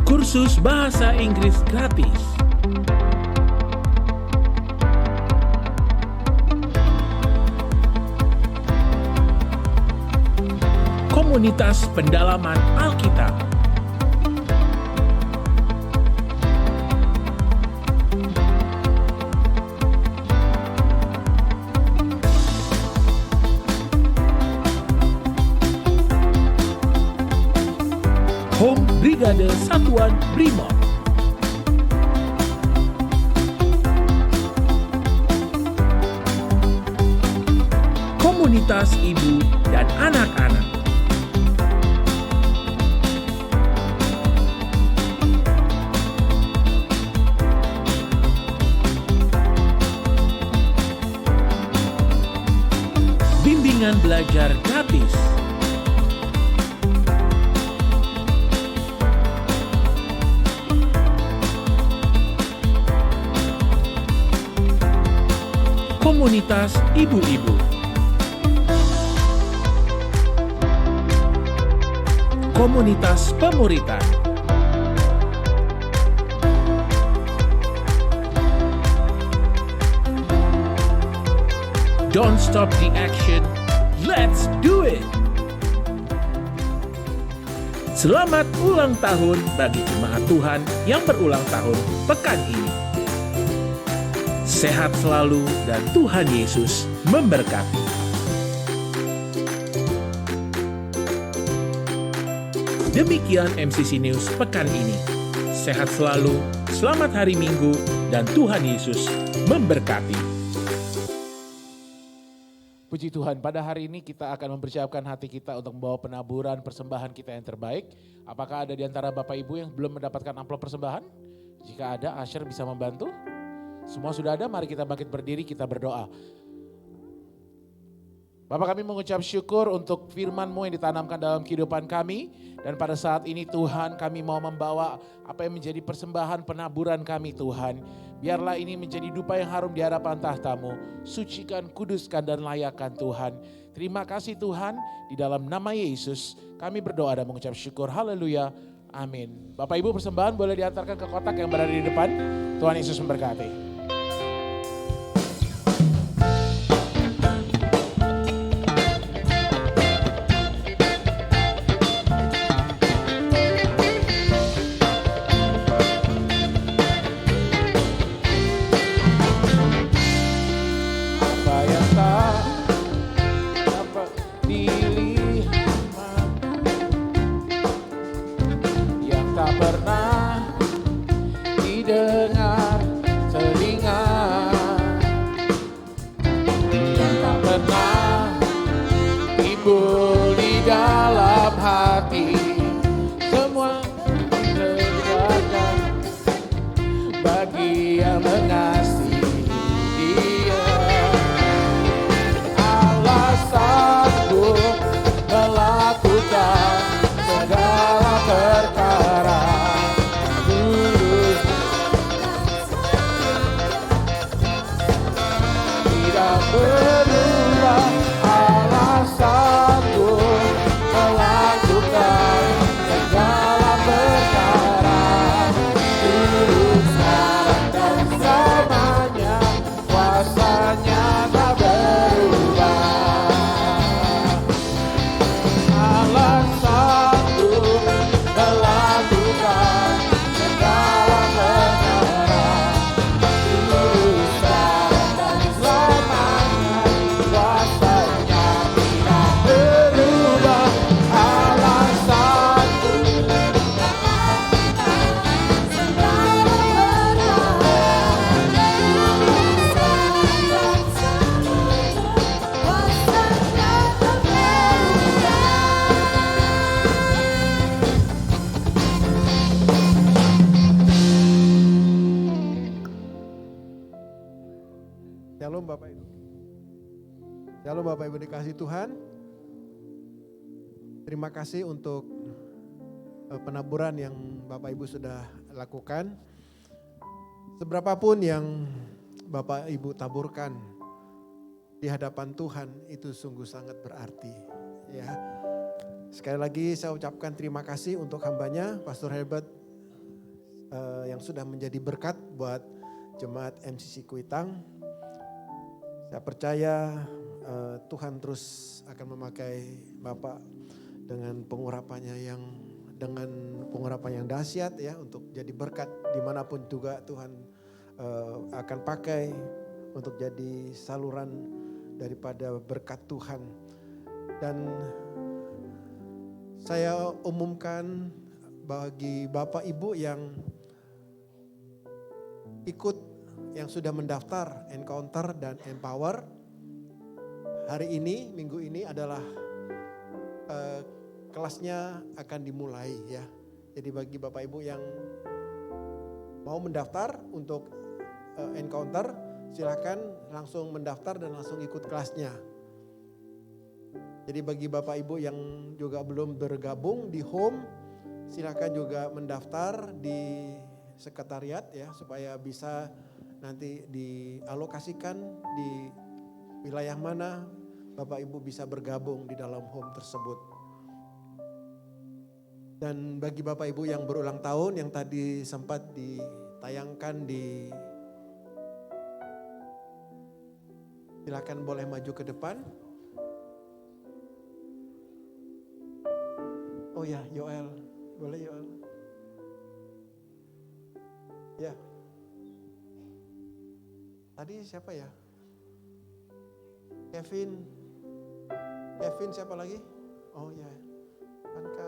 Kursus bahasa Inggris gratis. Komunitas pendalaman Alkitab. Home Brigade Satuan Brimob. Komunitas ibu dan anak-anak. Bimbingan belajar gratis. Komunitas ibu-ibu. Komunitas pemuritan. Don't stop the action. Let's do it. Selamat ulang tahun bagi jemaat Tuhan yang berulang tahun pekan ini. Sehat selalu dan Tuhan Yesus memberkati. Demikian MCC News pekan ini. Sehat selalu, selamat hari Minggu, dan Tuhan Yesus memberkati. Puji Tuhan, pada hari ini kita akan mempersiapkan hati kita untuk membawa penaburan persembahan kita yang terbaik. Apakah ada di antara Bapak Ibu yang belum mendapatkan amplop persembahan? Jika ada, Asher bisa membantu. Semua sudah ada, mari kita bangkit berdiri, kita berdoa. Bapak, kami mengucap syukur untuk firman-Mu yang ditanamkan dalam kehidupan kami. Dan pada saat ini Tuhan, kami mau membawa apa yang menjadi persembahan penaburan kami Tuhan. Biarlah ini menjadi dupa yang harum di hadapan tahta-Mu. Sucikan, kuduskan, dan layakkan Tuhan. Terima kasih Tuhan, di dalam nama Yesus kami berdoa dan mengucap syukur. Haleluya, amin. Bapak Ibu, persembahan boleh diantarkan ke kotak yang berada di depan. Tuhan Yesus memberkati. Pernah didengar telinga Shalom Bapak Ibu dikasih Tuhan. Terima kasih untuk penaburan yang Bapak Ibu sudah lakukan. Seberapapun yang Bapak Ibu taburkan di hadapan Tuhan itu sungguh sangat berarti. Ya. Sekali lagi saya ucapkan terima kasih untuk hambanya Pastor Herbert yang sudah menjadi berkat buat jemaat MCC Kuitang. Saya percaya Tuhan terus akan memakai Bapak dengan pengurapan yang dahsyat ya untuk jadi berkat dimanapun juga Tuhan akan pakai untuk jadi saluran daripada berkat Tuhan. Dan saya umumkan bagi Bapak Ibu yang ikut yang sudah mendaftar Encounter dan Empower. Hari ini, minggu ini adalah kelasnya akan dimulai ya. Jadi bagi Bapak Ibu yang mau mendaftar untuk Encounter, silakan langsung mendaftar dan langsung ikut kelasnya. Jadi bagi Bapak Ibu yang juga belum bergabung di home, silakan juga mendaftar di sekretariat ya supaya bisa nanti dialokasikan di wilayah mana Bapak Ibu bisa bergabung di dalam home tersebut. Dan bagi Bapak Ibu yang berulang tahun yang tadi sempat ditayangkan silakan boleh maju ke depan. Oh ya, Yoel. Boleh Yoel. Ya. Tadi siapa ya? Kevin siapa lagi? Oh ya. Anka.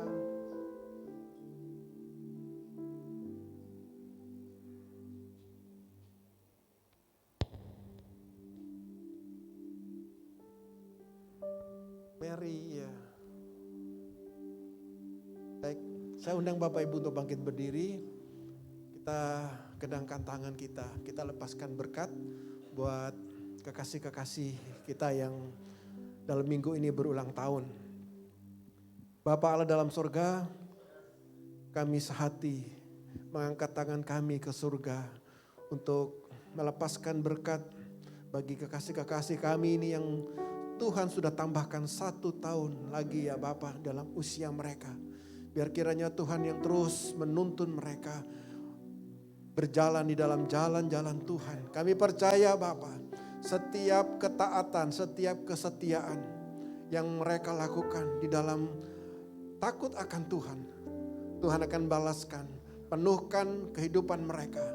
Mary ya. Baik, saya undang Bapak Ibu untuk bangkit berdiri. Kita kedangkan tangan kita lepaskan berkat buat kekasih-kekasih kita yang dalam minggu ini berulang tahun. Bapa Allah dalam surga, kami sehati mengangkat tangan kami ke surga untuk melepaskan berkat bagi kekasih-kekasih kami ini yang Tuhan sudah tambahkan 1 tahun lagi ya Bapa dalam usia mereka. Biar kiranya Tuhan yang terus menuntun mereka berjalan di dalam jalan-jalan Tuhan. Kami percaya Bapa, setiap ketaatan, setiap kesetiaan yang mereka lakukan di dalam takut akan Tuhan, Tuhan akan balaskan, penuhkan kehidupan mereka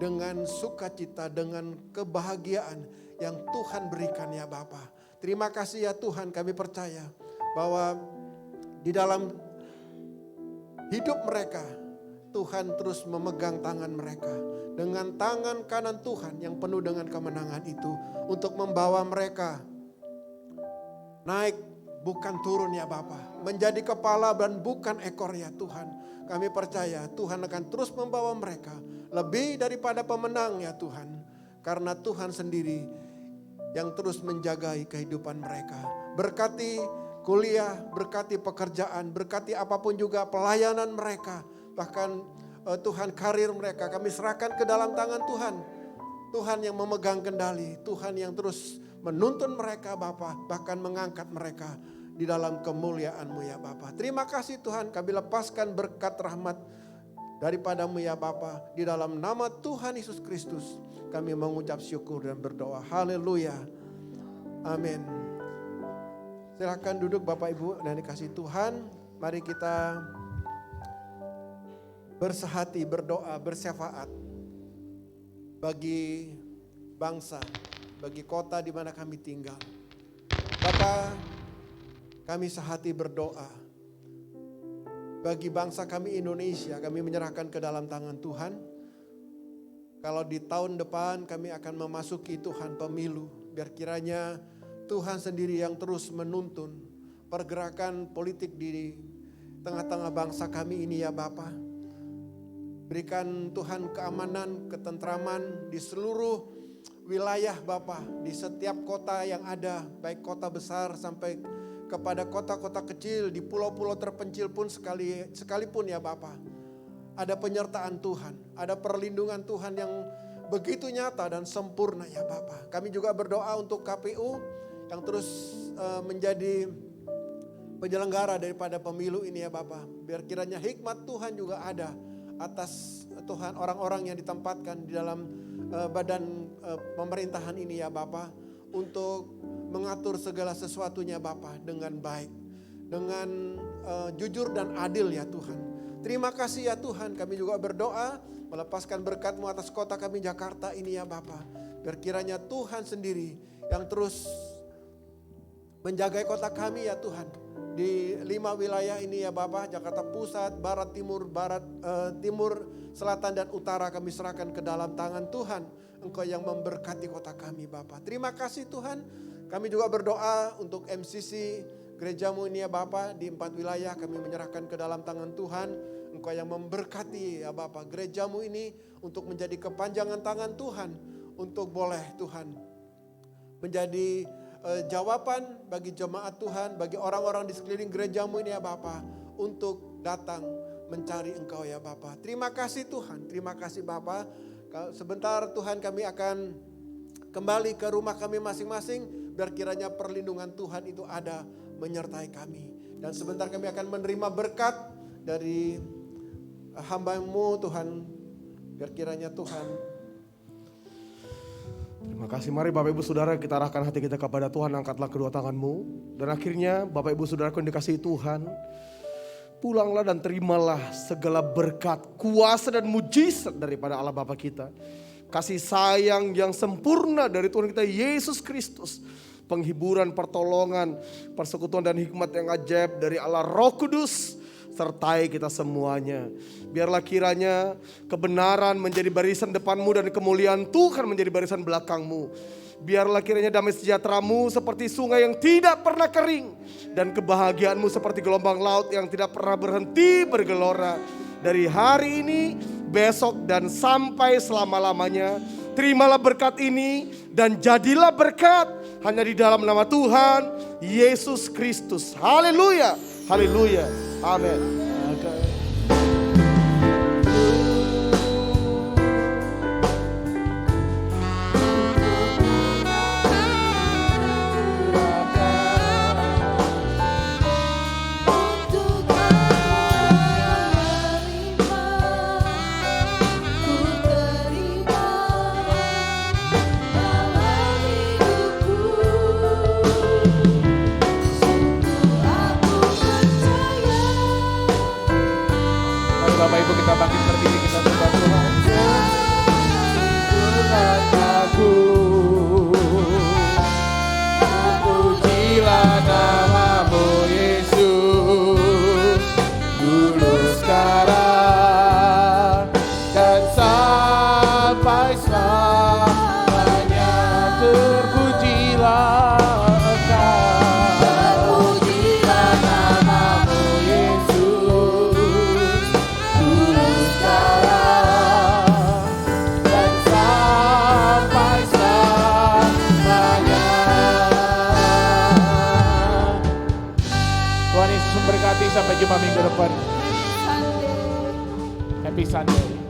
dengan sukacita, dengan kebahagiaan yang Tuhan berikan ya Bapa. Terima kasih ya Tuhan, kami percaya bahwa di dalam hidup mereka Tuhan terus memegang tangan mereka dengan tangan kanan Tuhan yang penuh dengan kemenangan itu untuk membawa mereka naik bukan turun ya Bapa, menjadi kepala dan bukan ekor ya Tuhan. Kami percaya Tuhan akan terus membawa mereka lebih daripada pemenang ya Tuhan, karena Tuhan sendiri yang terus menjagai kehidupan mereka. Berkati kuliah, berkati pekerjaan, berkati apapun juga pelayanan mereka. Bahkan Tuhan karir mereka kami serahkan ke dalam tangan Tuhan. Tuhan yang memegang kendali, Tuhan yang terus menuntun mereka Bapa, bahkan mengangkat mereka di dalam kemuliaan-Mu ya Bapa. Terima kasih Tuhan, kami lepaskan berkat rahmat daripada-Mu ya Bapa. Di dalam nama Tuhan Yesus Kristus kami mengucap syukur dan berdoa. Haleluya. Amin. Silakan duduk Bapak Ibu dan dikasih Tuhan. Mari kita bersehati, berdoa, bersyafaat bagi bangsa, bagi kota di mana kami tinggal. Bapa, kami sehati berdoa bagi bangsa kami Indonesia, kami menyerahkan ke dalam tangan Tuhan. Kalau di tahun depan kami akan memasuki Tuhan pemilu, biar kiranya Tuhan sendiri yang terus menuntun pergerakan politik di tengah-tengah bangsa kami ini ya Bapa. Berikan Tuhan keamanan, ketentraman di seluruh wilayah Bapa, di setiap kota yang ada, baik kota besar sampai kepada kota-kota kecil, di pulau-pulau terpencil pun sekalipun ya Bapa. Ada penyertaan Tuhan, ada perlindungan Tuhan yang begitu nyata dan sempurna ya Bapa. Kami juga berdoa untuk KPU yang terus menjadi penyelenggara daripada pemilu ini ya Bapa. Biar kiranya hikmat Tuhan juga ada atas Tuhan orang-orang yang ditempatkan di dalam badan pemerintahan ini ya Bapa. Untuk mengatur segala sesuatunya Bapa dengan baik. Dengan jujur dan adil ya Tuhan. Terima kasih ya Tuhan, kami juga berdoa melepaskan berkat-Mu atas kota kami Jakarta ini ya Bapa. Biar kiranya Tuhan sendiri yang terus menjaga kota kami ya Tuhan. Di 5 wilayah ini ya Bapak, Jakarta Pusat, Barat, Timur, Selatan dan Utara kami serahkan ke dalam tangan Tuhan. Engkau yang memberkati kota kami Bapak. Terima kasih Tuhan. Kami juga berdoa untuk MCC gerejamu ini ya Bapak. Di 4 wilayah kami menyerahkan ke dalam tangan Tuhan. Engkau yang memberkati ya Bapak gerejamu ini untuk menjadi kepanjangan tangan Tuhan. Untuk boleh Tuhan menjadi jawaban bagi jemaat Tuhan, bagi orang-orang di sekeliling gerejamu ini ya Bapa, untuk datang mencari Engkau ya Bapa. Terima kasih Tuhan, terima kasih Bapa. Sebentar Tuhan kami akan kembali ke rumah kami masing-masing, biar kiranya perlindungan Tuhan itu ada menyertai kami. Dan sebentar kami akan menerima berkat dari hamba-Mu Tuhan, biar kiranya Tuhan. Terima kasih, mari Bapak Ibu Saudara kita arahkan hati kita kepada Tuhan, angkatlah kedua tanganmu. Dan akhirnya Bapak Ibu Saudara yang dikasihi Tuhan, pulanglah dan terimalah segala berkat, kuasa dan mujizat daripada Allah Bapa kita. Kasih sayang yang sempurna dari Tuhan kita Yesus Kristus. Penghiburan, pertolongan, persekutuan dan hikmat yang ajaib dari Allah Roh Kudus sertai kita semuanya. Biarlah kiranya kebenaran menjadi barisan depanmu dan kemuliaan Tuhan menjadi barisan belakangmu. Biarlah kiranya damai sejahtera-Mu seperti sungai yang tidak pernah kering. Dan kebahagiaan-Mu seperti gelombang laut yang tidak pernah berhenti bergelora. Dari hari ini, besok dan sampai selama-lamanya. Terimalah berkat ini dan jadilah berkat hanya di dalam nama Tuhan Yesus Kristus. Haleluya, haleluya, amin. Bapak Ibu kita bangkit berdiri, kita sembah Tuhan. Tuhan aku, pujilah nama-Mu Yesus, dulu sekarang dan sampai selamanya. Terpujilah sampai jumpa minggu depan. Happy Sunday.